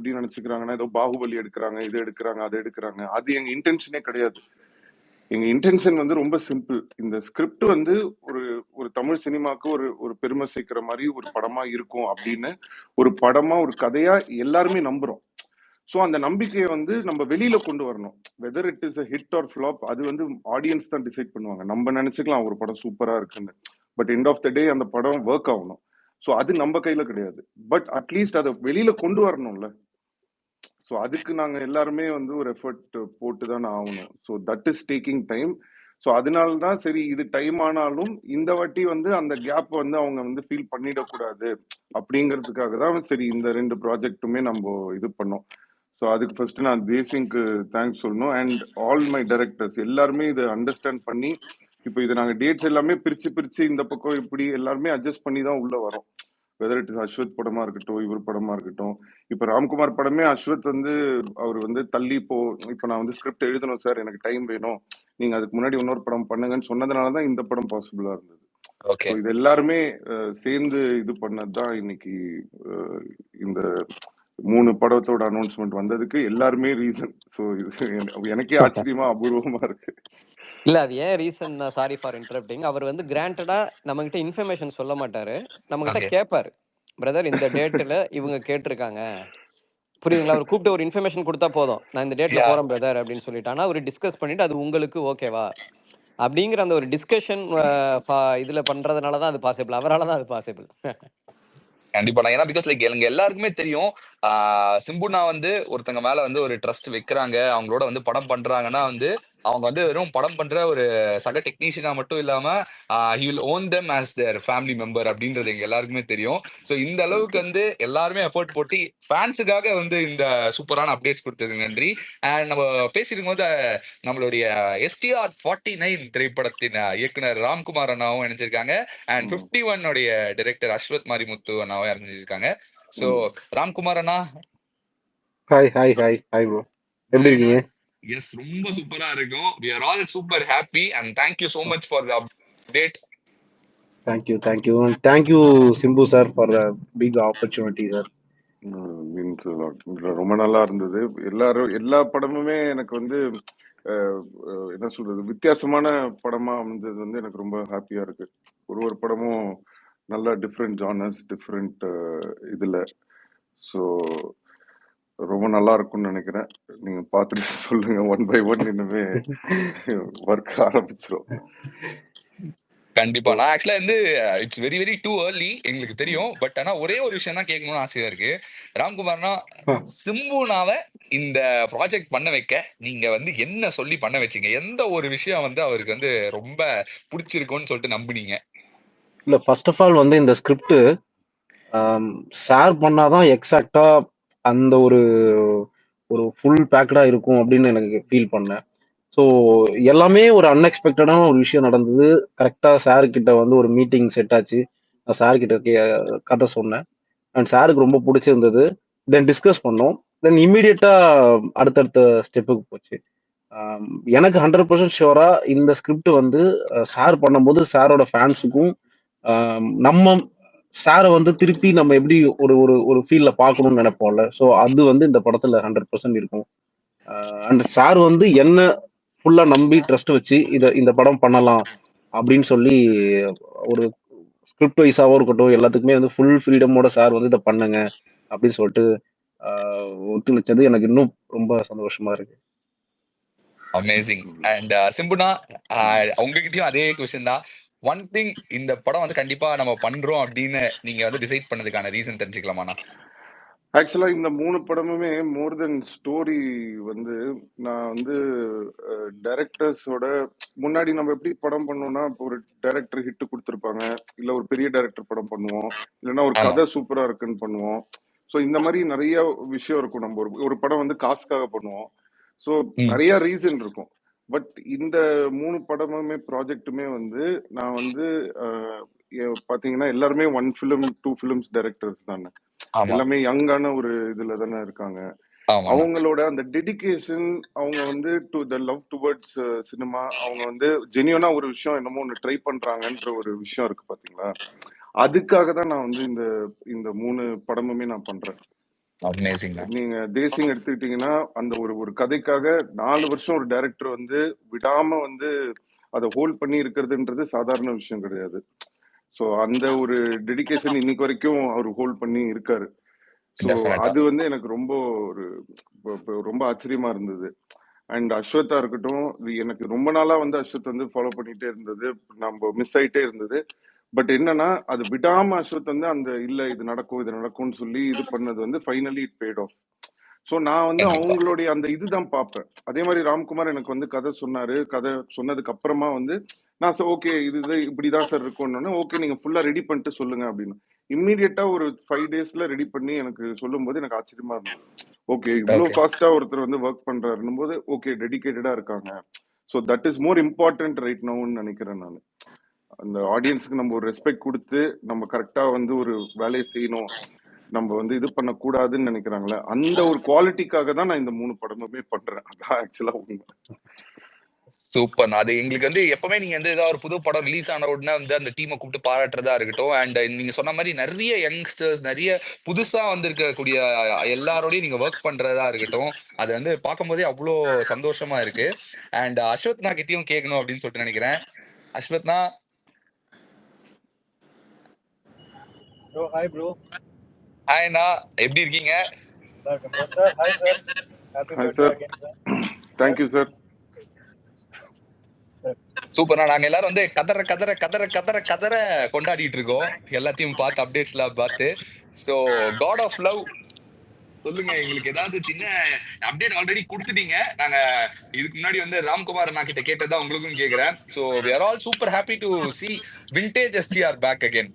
அப்படின்னு நினைச்சுக்கிறாங்கன்னா ஏதோ பாகுபலி எடுக்கிறாங்க, இது எடுக்கிறாங்க, அது எடுக்கிறாங்க. அது எங்க இன்டென்ஷனே கிடையாது. எங்க இன்டென்ஷன் வந்து ரொம்ப சிம்பிள். இந்த ஸ்கிரிப்ட் வந்து ஒரு ஒரு தமிழ் சினிமாக்கு ஒரு ஒரு பெருமை சேர்க்கிற மாதிரி ஒரு படமா இருக்கும் அப்படின்னு ஒரு படமா ஒரு கதையா எல்லாருமே நம்புறோம். ஸோ அந்த நம்பிக்கையை வந்து நம்ம வெளியில கொண்டு வரணும். Whether it is a hit or flop அது வந்து ஆடியன்ஸ் தான் டிசைட் பண்ணுவாங்க. நம்ம நினைச்சுக்கலாம் ஒரு படம் சூப்பரா இருக்குன்னு, பட் எண்ட் ஆஃப் த டே அந்த படம் ஒர்க் ஆகணும். ஸோ அது நம்ம கையில கிடையாது. பட் அட்லீஸ்ட் அதை வெளியில கொண்டு வரணும்ல. ஸோ அதுக்கு நாங்க எல்லாருமே வந்து ஒரு எஃபர்ட் போட்டு தான் ஆகணும். So that is taking time. So அதனால தான் சரி இது டைம் ஆனாலும் இந்த வாட்டி வந்து அந்த கேப் வந்து அவங்க வந்து ஃபீல் பண்ணிடக்கூடாது அப்படிங்கிறதுக்காக தான் சரி இந்த 2 ப்ராஜெக்ட்டுமே நம்ம இது பண்ணோம். ஸோ அதுக்கு ஃபர்ஸ்ட் நான் தேசிங்க்கு தேங்க்ஸ் சொல்லணும். அண்ட் ஆல் மை டைரக்டர்ஸ் எல்லாருமே இதை அண்டர்ஸ்டாண்ட் பண்ணி இப்போ இதை நாங்கள் டேட்ஸ் எல்லாமே பிரிச்சு பிரிச்சு இந்த பக்கம் இப்படி எல்லாருமே அட்ஜஸ்ட் பண்ணி தான் உள்ள வரோம். வெதர் இட் இஸ் அஸ்வத் படமா இருக்கட்டும், இவர் படமா இருக்கட்டும். இப்ப ராம்குமார் படமே அஸ்வத் வந்து அவர் வந்து தள்ளி இப்ப நான் வந்து ஸ்கிரிப்ட் எழுதணும் சார், எனக்கு டைம் வேணும், நீங்க அதுக்கு முன்னாடி இன்னொரு படம் பண்ணுங்கன்னு சொன்னதுனாலதான் இந்த படம் பாசிபிளா இருந்தது. ஸோ இது எல்லாருமே சேர்ந்து இது பண்ணதுதான் இன்னைக்கு இந்த 3 படத்தோட அனௌன்ஸ்மெண்ட் வந்ததுக்கு எல்லாருமே ரீசன். ஸோ இது எனக்கே ஆச்சரியமா அபூர்வமா இருக்கு. இல்ல அது ஏன் ரீசன், சாரி ஃபார் இன்டரப்டிங். அவர் வந்து கிராண்டடா நம்ம கிட்ட இன்ஃபர்மேஷன் சொல்ல மாட்டாரு, நம்ம கிட்ட கேட்பாரு. பிரதர் இந்த டேட்ல இவங்க கேட்டிருக்காங்க, புரியுதுங்களா? அவர் கூப்பிட்டு ஒரு இன்ஃபர்மேஷன் கொடுத்தா போதும், நான் இந்த டேட்ல போறேன் பிரதர் அப்படின்னு சொல்லிட்டு. ஆனா அவர் டிஸ்கஸ் பண்ணிட்டு அது உங்களுக்கு ஓகேவா அப்படிங்கிற அந்த ஒரு டிஸ்கஷன் இதுல பண்றதுனாலதான் அது பாசிபிள், அவரால் தான் அது பாசிபிள். கண்டிப்பா. ஏன்னா பிகாஸ் லைக் எங்க எல்லாருக்குமே தெரியும் சிம்புனா வந்து ஒருத்தங்க மேல வந்து ஒரு ட்ரஸ்ட் வைக்கிறாங்க, அவங்களோட வந்து படம் பண்றாங்கன்னா வந்து அவங்க வந்து வெறும் படம் பண்ற ஒரு சக டெக்னீஷியனா மட்டும் இல்லாம he will own them as their family member அப்படின்றது எங்க எல்லாருக்குமே தெரியும். ஸோ இந்த அளவுக்கு வந்து எல்லாருமே எஃபோர்ட் போட்டு ஃபேன்ஸுக்காக வந்து இந்த சூப்பரான அப்டேட்ஸ் கொடுத்ததுக்கு நன்றி. அண்ட் நம்ம பேசிருக்கும் போது நம்மளுடைய STR 49 திரைப்படத்தின் இயக்குனர் ராம்குமார் அண்ணாவும் நினைச்சிருக்காங்க, அண்ட் 51 உடைய டைரக்டர் அஸ்வத் மாரிமுத்து அண்ணாவும் இறங்கிருக்காங்க. ஸோ ராம்குமார் அண்ணா, hi hi hi hi bro, எப்படி இருக்கீங்க? எஸ், ரொம்ப சூப்பரா இருக்கும். we are all super happy and thank you so much for the update. thank you Simbu sir for the big opportunity sir. ரொம்ப நல்லா இருந்தது. எல்லா படமுமே எனக்கு வந்து என்ன சொல்றது, வித்தியாசமான படமா அமைஞ்சது வந்து எனக்கு ரொம்ப ஹாப்பியா இருக்கு. ஒரு படமும் நல்ல டிஃப்ரெண்ட் ஜானர்ஸ், டிஃப்ரெண்ட் இதுல. ஸோ ரொம்ப நல்லா இருக்கும்னு நினைக்கிறேன். நீங்க பார்த்துட்டு சொல்லுங்க. 1 by 1 இனிமே ஒர்க் ஆரம்பிச்சிடும். கண்டிப்பா. நான் ஆக்சுவலா வந்து it's very very too early, எங்களுக்கு தெரியும். பட் ஆனா ஒரே ஒரு விஷயம் தான் கேட்கணும்னு ஆசையா இருக்கு. ராம்குமார்னா, சிம்புனாவை இந்த ப்ராஜெக்ட் பண்ண வைக்க நீங்க வந்து என்ன சொல்லி பண்ண வச்சீங்க? எந்த ஒரு விஷயம் வந்து அவருக்கு வந்து ரொம்ப பிடிச்சிருக்கும்னு சொல்லிட்டு நம்புனீங்க? இல்ல, ஃபர்ஸ்ட் ஆஃப் ஆல் வந்து இந்த ஸ்கிரிப்ட் ஷேர் பண்ணாதான் எக்ஸாக்டா அந்த ஒரு ஃபுல் பேக்கடா இருக்கும் அப்படின்னு எனக்கு ஃபீல் பண்ணேன். ஸோ எல்லாமே ஒரு அன்எக்ஸ்பெக்டடான ஒரு விஷயம் நடந்தது. கரெக்டா சார் கிட்ட வந்து ஒரு மீட்டிங் செட் ஆச்சு. நான் சார் கிட்ட கதை சொன்னேன், அண்ட் சாருக்கு ரொம்ப பிடிச்சிருந்தது. தென் டிஸ்கஸ் பண்ணோம். தென் இம்மிடியட்டா அடுத்தடுத்த ஸ்டெப்புக்கு போச்சு. எனக்கு 100% ஷுவரா இந்த ஸ்கிரிப்ட் வந்து சார் பண்ணும்போது சாரோட ஃபேன்ஸுக்கும் நம்ம சாரை வந்து திருப்பி நம்ம எப்படி ஒரு ஒரு ஒரு ஃபீல்ல பார்க்கணும்னு நினைப்போம்ல, ஸோ அது வந்து இந்த படத்துல 100% இருக்கும். அண்ட் சார் வந்து என்ன ஃபுல்லா நம்பி ட்ரஸ்ட் வச்சு இந்த படம் பண்ணலாம் அப்படின்னு சொல்லி ஒரு ஸ்கிரிப்ட் வைஸாவும் இருக்கட்டும், எல்லாத்துக்குமே வந்து ஃபுல் ஃப்ரீடமோட சார் வந்து இதை பண்ணுங்க அப்படின்னு சொல்லிட்டு ஒத்துழைச்சது எனக்கு இன்னும் ரொம்ப சந்தோஷமா இருக்கு. அமேசிங். அண்ட் சிம்புனா, உங்ககிட்டயும் அதே கொஸ்டின் தான். ஒன் திங், இந்த படம் வந்து கண்டிப்பா நம்ம பண்றோம் அப்படின்னு நீங்க வந்து டிசைட் பண்ணதுக்கான ரீசன் தெரிஞ்சுக்கலாமாண்ணா? ஆக்சுவலா இந்த 3 படமுமே மோர் தென் ஸ்டோரி வந்து நான் வந்து டைரக்டர்ஸோட முன்னாடி நம்ம எப்படி படம் பண்ணோம்னா, ஒரு டைரக்டர் ஹிட் கொடுத்துருப்பாங்க, இல்ல ஒரு பெரிய டைரக்டர் படம் பண்ணுவோம், இல்லைன்னா ஒரு கதை சூப்பரா இருக்குன்னு பண்ணுவோம். ஸோ இந்த மாதிரி நிறைய விஷயம் இருக்கும். நம்ம ஒரு படம் வந்து காசுக்காக பண்ணுவோம். ஸோ நிறைய ரீசன் இருக்கும். பட் இந்த 3 படமுமே ப்ராஜெக்ட்டுமே வந்து நான் வந்து பாத்தீங்கன்னா எல்லாருமே 1 ஃபிலிம் 2 ஃபிலிம்ஸ் டைரக்டர்ஸ் தானே. எல்லாமே யங்கான ஒரு இதுல தானே இருக்காங்க. அவங்களோட அந்த டெடிகேஷன், அவங்க வந்து to the love towards cinema, அவங்க வந்து ஜெனியூனா ஒரு விஷயம் என்னமோ ஒன்று ட்ரை பண்றாங்கன்ற ஒரு விஷயம் இருக்கு பாத்தீங்களா. அதுக்காக தான் நான் வந்து இந்த 3 படமுமே நான் பண்றேன். அமேசிங். நீங்க தேசிங் எடுத்துக்கிட்டீங்கன்னா அந்த ஒரு கதைக்காக 4 வருஷம் ஒரு டைரக்டர் வந்து விடாம வந்து அதை ஹோல்ட் பண்ணி இருக்கிறதுன்றது சாதாரண விஷயம் கிடையாது. ஸோ அந்த ஒரு டெடிகேஷன் இன்னைக்கு வரைக்கும் அவர் ஹோல்ட் பண்ணி இருக்காரு. ஸோ டெஃபினட்டா. அது வந்து எனக்கு ரொம்ப ஒரு ரொம்ப ஆச்சரியமா இருந்தது. அண்ட் அஸ்வத்தா இருக்கட்டும், எனக்கு ரொம்ப நாளா வந்து அஸ்வத் வந்து ஃபாலோ பண்ணிட்டே இருந்தது, நம்ம மிஸ் ஆயிட்டே இருந்தது. பட் என்னன்னா அது விடாம அஸ்வத் வந்து அந்த இல்ல இது நடக்கும்னு சொல்லி இது பண்ணது வந்து finally it paid off. So நான் வந்து கண்டிப்பா. அவங்களுடைய அந்த இதுதான் பார்ப்பேன். அதே மாதிரி ராம்குமார் எனக்கு வந்து கதை சொன்னாரு. கதை சொன்னதுக்கு அப்புறமா வந்து நான் ஓகே இது இப்படிதான் சார் இருக்கும்னு, ஓகே நீங்க ஃபுல்லா ரெடி பண்ணிட்டு சொல்லுங்க அப்படின்னு இம்மீடியட்டா ஒரு 5 daysல ரெடி பண்ணி எனக்கு சொல்லும் போது எனக்கு ஆச்சரியமா இருந்தது. ஓகே இவ்வளவு ஓகே. ஃபாஸ்டா ஒருத்தர் வந்து ஒர்க் பண்றாருன்னும் போது ஓகே டெடிகேட்டடா இருக்காங்க. So that is more important right நவுன்னு நினைக்கிறேன் நான். அந்த ஆடியன்ஸுக்கு நம்ம ஒரு ரெஸ்பெக்ட் கொடுத்து நம்ம கரெக்டா வந்து ஒரு வேலையை செய்யணும், நம்ம வந்து இது பண்ண கூடாதுன்னு நினைக்கிறாங்களே, அந்த ஒரு குவாலிட்டிக்காக தான் நான் இந்த 3 படமுமே பண்றேன். அதான் ஆக்சுவலா உண்மை. சூப்பர். அது எங்களுக்கு வந்து எப்பவுமே நீங்க வந்து ஏதாவது ஒரு புது படம் ரிலீஸ் ஆன உடனே வந்து அந்த டீமை கூப்பிட்டு பாராட்டுறதா இருக்கட்டும், அண்ட் நீங்க சொன்ன மாதிரி நிறைய யங்ஸ்டர்ஸ், நிறைய புதுசா வந்திருக்கக்கூடிய எல்லாரோடையும் நீங்க ஒர்க் பண்றதா இருக்கட்டும், அது வந்து பார்க்கும்போதே அவ்வளோ சந்தோஷமா இருக்கு. அண்ட் அஸ்வத்னா கிட்டயும் கேட்கணும் அப்படின்னு சொல்லிட்டு நினைக்கிறேன். அஸ்வத்னா. Bro hi bro. ஹாய்ண்ணா, எப்படி இருக்கீங்க? நல்லா இருக்கேன் bro. Sir hi sir. Happy hi birthday sir. Again sir. Thank you sir. Sir சூப்பர்ண்ணா. நாங்க எல்லாரும் வந்து கதற கதற கதற கதற கதற கொண்டாடிட்டு இருக்கோம், எல்லாத்தையும் பார்த்து அப்டேட்ஸ்லாம் பார்த்து. ஸோ காட் ஆஃப் லவ் சொல்லுங்க, எங்களுக்கு ஏதாவது சின்ன அப்டேட் ஆல்ரெடி கொடுத்துட்டீங்க. நாங்க இதுக்கு முன்னாடி வந்து ராம்குமார் அண்ணா கிட்ட கேட்டதா உங்களுக்கும் கேக்குறேன். So we are all super happy to see vintage STR back again.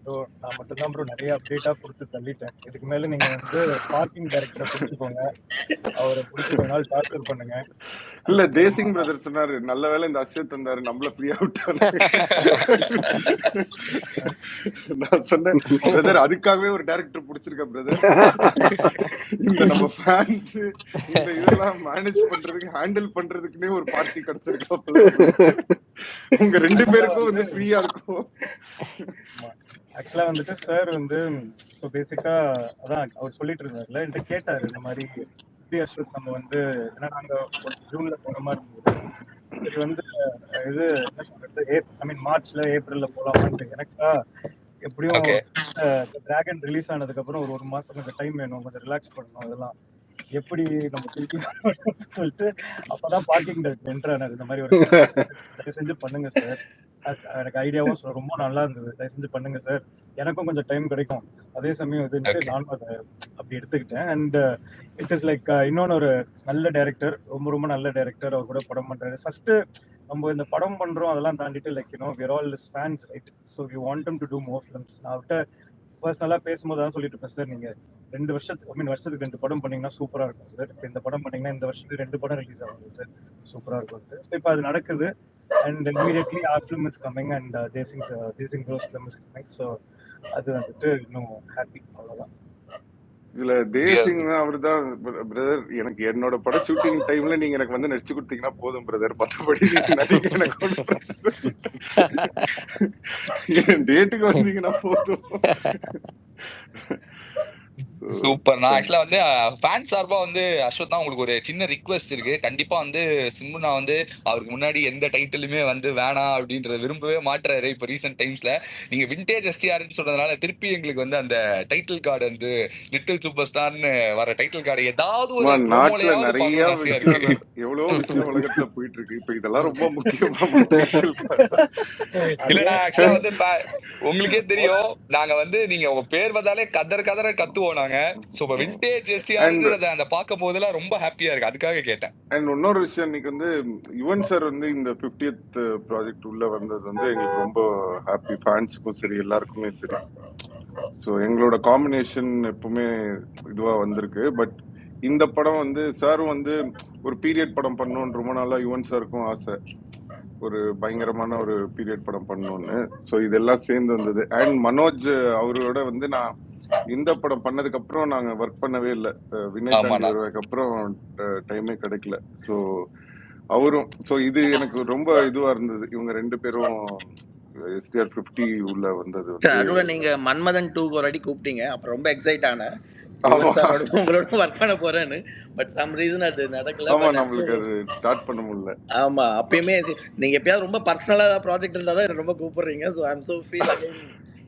Bro நான் மட்டும்தான் ப்ரோ நிறைய அப்டேட்டாக கொடுத்து தள்ளிட்டேன். இதுக்கு மேலே நீங்கள் வந்து பார்க்கிங் டைரக்டரை பிடிச்சிக்கோங்க, அவரை பிடிச்சி ஒரு நாள் டார்ச்சர் பண்ணுங்க. இல்ல தேசிங் பிரதர் சொன்னாரு நல்ல வேலை இந்த அஸ்வத் வந்தாரு நம்மள ஃப்ரீயா விட்டாரு. நான் சொன்னேன் பிரதர் அதுக்காகவே ஒரு டைரக்டர் பிடிச்சிருக்கேன் பிரதர், இந்த நம்ம ஃபேன்ஸ் இந்த இதெல்லாம் மேனேஜ் பண்றதுக்கு ஹேண்டில் பண்றதுக்குன்னே ஒரு பார்ட்டி கிடைச்சிருக்கா, உங்க 2 பேருக்கும் வந்து ஃப்ரீயா இருக்கும். ஆக்சுவலாக வந்துட்டு சார் வந்து ஸோ பேசிக்காக அதான் அவர் சொல்லிட்டு இருந்தார்ல, என்கிட்ட கேட்டார் இந்த மாதிரி எப்படி அஸ்வத் நம்ம வந்து ஏன்னா நாங்கள் ஜூனில் போகிற மாதிரி இருந்தது, சரி வந்து இது என்ன சொல்றது ஐ மீன் மார்ச்ல ஏப்ரல்ல போகலாமான்ட்டு. எனக்கா எப்படியும் Okay. டிராகன் ரிலீஸ் ஆனதுக்கப்புறம் ஒரு மாதம் கொஞ்சம் டைம் வேணும், கொஞ்சம் ரிலாக்ஸ் பண்ணணும், அதெல்லாம் எப்படி நம்ம திருப்பி சொல்லிட்டு அப்போதான் பார்க்கிங் டைரக்டர் என்ட்ரானார். இந்த மாதிரி ஒரு தயவு செஞ்சு பண்ணுங்க சார், எனக்கு ஐடியாவும் ரொம்ப நல்லா இருந்தது, தயவு செஞ்சு பண்ணுங்க சார், எனக்கும் கொஞ்சம் டைம் கிடைக்கும், அதே சமயம் இதுன்ட்டு Okay. நானும் அதை அப்படி எடுத்துக்கிட்டேன். அண்ட் இட் இஸ் லைக் இன்னொன்று ஒரு நல்ல டைரக்டர், ரொம்ப ரொம்ப நல்ல டைரக்டர், அவர் கூட படம் பண்றாரு. ஃபர்ஸ்ட் நம்ம இந்த படம் பண்றோம் அதெல்லாம் தாண்டிட்டு like we are all his fans, right? So we want him to do more films. நான் அவர்கிட்ட பர்சனலா பேசும்போது தான் சொல்லிட்டு இருப்பேன், சார் நீங்க 2 வருஷத்துக்கு 2 படம் பண்ணீங்கன்னா சூப்பரா இருக்கும் சார், இப்போ இந்த படம் பண்ணீங்கன்னா இந்த வருஷத்துக்கு 2 படம் ரிலீஸ் ஆகுது சார், சூப்பரா இருக்கும். ஸோ இப்போ அது நடக்குது. And immediately our film is coming and Desingh bros film is coming. So அது வந்துட்டு இன்னும் ஹாப்பி, அவ்வளோதான். இதுல தேசிங் அவர்தான் பிரதர், எனக்கு என்னோட பட ஷூட்டிங் டைம்ல நீங்க எனக்கு வந்து நடிச்சு கொடுத்தீங்கன்னா போதும் பிரதர், மற்றபடி நடிக்க எனக்கு டேட்டுக்கு வந்தீங்கன்னா போதும். சூப்பர். நான் ஆக்சுவலா வந்து ஃபேன் சார்பா வந்து அஸ்வத் தான் உங்களுக்கு ஒரு சின்ன ரிக்வெஸ்ட் இருக்கு. கண்டிப்பா வந்து சிம்புனா வந்து அவருக்கு முன்னாடி எந்த டைட்டிலுமே வந்து வேணாம் அப்படின்றத விரும்பவே மாட்டுறாரு. இப்போ ரீசெண்ட் டைம்ஸ்ல நீங்க விண்டேஜ் எஸ்டிஆர்னு சொல்றதுனால திருப்பி எங்களுக்கு வந்து அந்த டைட்டில் கார்டு வந்து லிட்டில் சூப்பர் ஸ்டார்னு வர டைட்டில் கார்டு ஏதாவது ஒரு நாட்டுல ப்ரோமோலயாவது நிறைய பண்ணணும்னு ஆசையா இருக்கு. விஷயம், எவ்வளவு விஷயம் உலகத்துல போயிட்டு இருக்கு, இப்ப இதெல்லாம் ரொம்ப முக்கியமா. இல்ல ஆக்சுவலா வந்து உங்களுக்கே தெரியும், நாங்க வந்து நீங்க உங்க பேர் வந்தாலே கதற கத்துவோம் நாங்க. சோ இப்ப விண்டேஜ் எஸ்டிஆர்ன்றத அந்த பார்க்கும் போதெல்லாம் ரொம்ப ஹாப்பியா இருக்கு, அதுக்காக கேட்டேன். அண்ட் இன்னொரு விஷயம், இன்னைக்கு வந்து யுவன் சார் வந்து இந்த 50th ப்ராஜெக்ட் உள்ள வந்தது வந்து எங்களுக்கு ரொம்ப ஹாப்பி, ஃபேன்ஸுக்கும் சரி எல்லாருக்குமே சரி. ஸோ எங்களோட காம்பினேஷன் எப்பவுமே இதுவா வந்திருக்கு. பட் இந்த படம் வந்து சாரும் வந்து ஒரு பீரியட் படம் பண்ணணும்னு ரொம்ப நாளா யுவன் சாருக்கும் ஆசை, ஒரு பயங்கரமான ஒரு பீரியட் படம் பண்ணணும்னு. ஸோ இதெல்லாம் சேர்ந்து வந்தது. அண்ட் மனோஜ் அவரோட வந்து நான் இந்த படம் பண்ணதுக்கு அப்புறம் நாங்க ஒர்க் பண்ணவே இல்லை, வினய் தாண்டி வருவதுக்கு அப்புறம் டைமே கிடைக்கல. ஸோ அவரும் இது எனக்கு ரொம்ப இதுவா இருந்தது, இவங்க 2 பேரும் STR 50 உள்ள வந்தது. நீங்க மன்மதன் 2 ஒரு அடி கூப்பிட்டீங்க, அப்புறம் ரொம்ப எக்ஸைட் ஆனேன். ஆமா யுவன் சாரோட உங்களோட ஒர்க் பண்ண போறேன்னு. பட் சம் ரீசன் அது நடக்கல. ஆமா பட் நம்மளுக்கு அது ஸ்டார்ட் பண்ண முடியல. ஆமா, அப்பயுமே நீங்க எப்பயாவது ரொம்ப பர்சனலா ஏதாவது ப்ராஜெக்ட் இருந்தா தான் என்ன ரொம்ப கூப்பிடுறீங்க. So I'm so feel again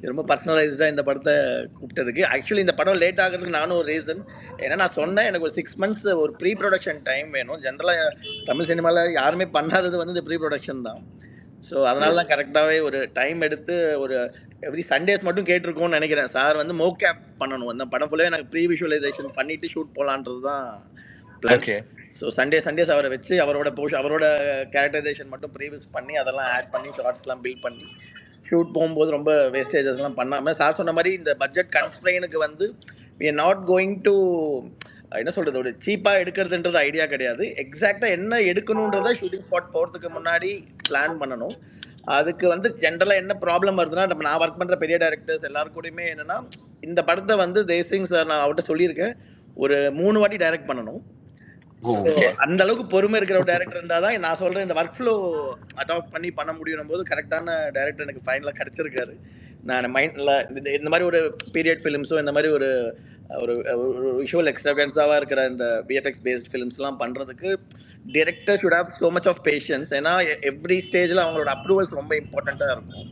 ரொம்ப பர்சனலைஸ்டா இந்த படத்தை கூப்பிட்டதுக்கு. ஆக்சுவலி இந்த படம் லேட் ஆகிறதுக்கு நானும் ஒரு ரீசன். ஏன்னா நான் சொன்னேன் எனக்கு ஒரு 6 months ஒரு ப்ரீ ப்ரொடக்ஷன் டைம் வேணும். ஜென்ரலாக தமிழ் சினிமாவில் யாருமே பண்ணாதது வந்து இந்த ப்ரீ ப்ரொடக்ஷன் தான். ஸோ அதனால எஸ் தான் கரெக்டாகவே ஒரு டைம் எடுத்து ஒரு எவ்ரி சண்டேஸ் மட்டும் கேட்டிருக்கோம்னு நினைக்கிறேன். சார் வந்து மோகேப் பண்ணணும், இந்த படம் ஃபுல்லாக எனக்கு ப்ரீ விஷுவலைசேஷன் பண்ணிட்டு ஷூட் போகலான்றது தான் பிளான். ஓகே ஸோ சண்டேஸ் அவரை வச்சு அவரோட கேரக்டரைசேஷன் மட்டும் ப்ரீவியூஸ் பண்ணி அதெல்லாம் ஆட் பண்ணி ஷார்ட்ஸ்லாம் பில்ட் பண்ணி ஷூட் போகும்போது ரொம்ப வேஸ்டேஜஸ்லாம் பண்ணாமல் சார் சொன்ன மாதிரி இந்த பட்ஜெட் கன்ஸ்ட்ரெயினுக்கு வந்து we are not going to என்ன சொல்கிறது, ஒரு சீப்பாக எடுக்கிறதுன்றது ஐடியா கிடையாது. எக்ஸாக்டாக என்ன எடுக்கணுன்றதை ஷூட்டிங் ஸ்பாட் போகிறதுக்கு முன்னாடி பிளான் பண்ணணும். அதுக்கு வந்து ஜென்ரலாக என்ன ப்ராப்ளம் வருதுன்னா, நான் ஒர்க் பண்ணுற பெரிய டைரக்டர்ஸ் எல்லாருக்கூடயுமே என்னென்னா, இந்த படத்தை வந்து தேவ்சிங் சார் நான் அவர்கிட்ட சொல்லியிருக்கேன், ஒரு 3 வாட்டி டைரக்ட் பண்ணணும். ஸோ அந்த அளவுக்கு பொறுமை இருக்கிற ஒரு டேரக்டர் இருந்தால் தான் நான் சொல்கிறேன் இந்த ஒர்க் ஃப்ளோ அடாப்ட் பண்ணி பண்ண முடியும் போது கரெக்டான டேரக்டர் எனக்கு ஃபைனலாக கிடச்சிருக்காரு. நான் மைண்டில் இந்த மாதிரி ஒரு பீரியட் ஃபிலிம்ஸோ இந்த மாதிரி ஒரு ஒரு விஷுவல் எக்ஸ்ட்ராவென்ஸாக இருக்கிற இந்த விஎஃப்எக்ஸ் பேஸ்ட் ஃபிலிம்ஸ்லாம் பண்ணுறதுக்கு director should have so much of patience. ஏன்னா எவ்ரி ஸ்டேஜில் அவங்களோட அப்ரூவல்ஸ் ரொம்ப இம்பார்ட்டண்ட்டாக இருக்கும்.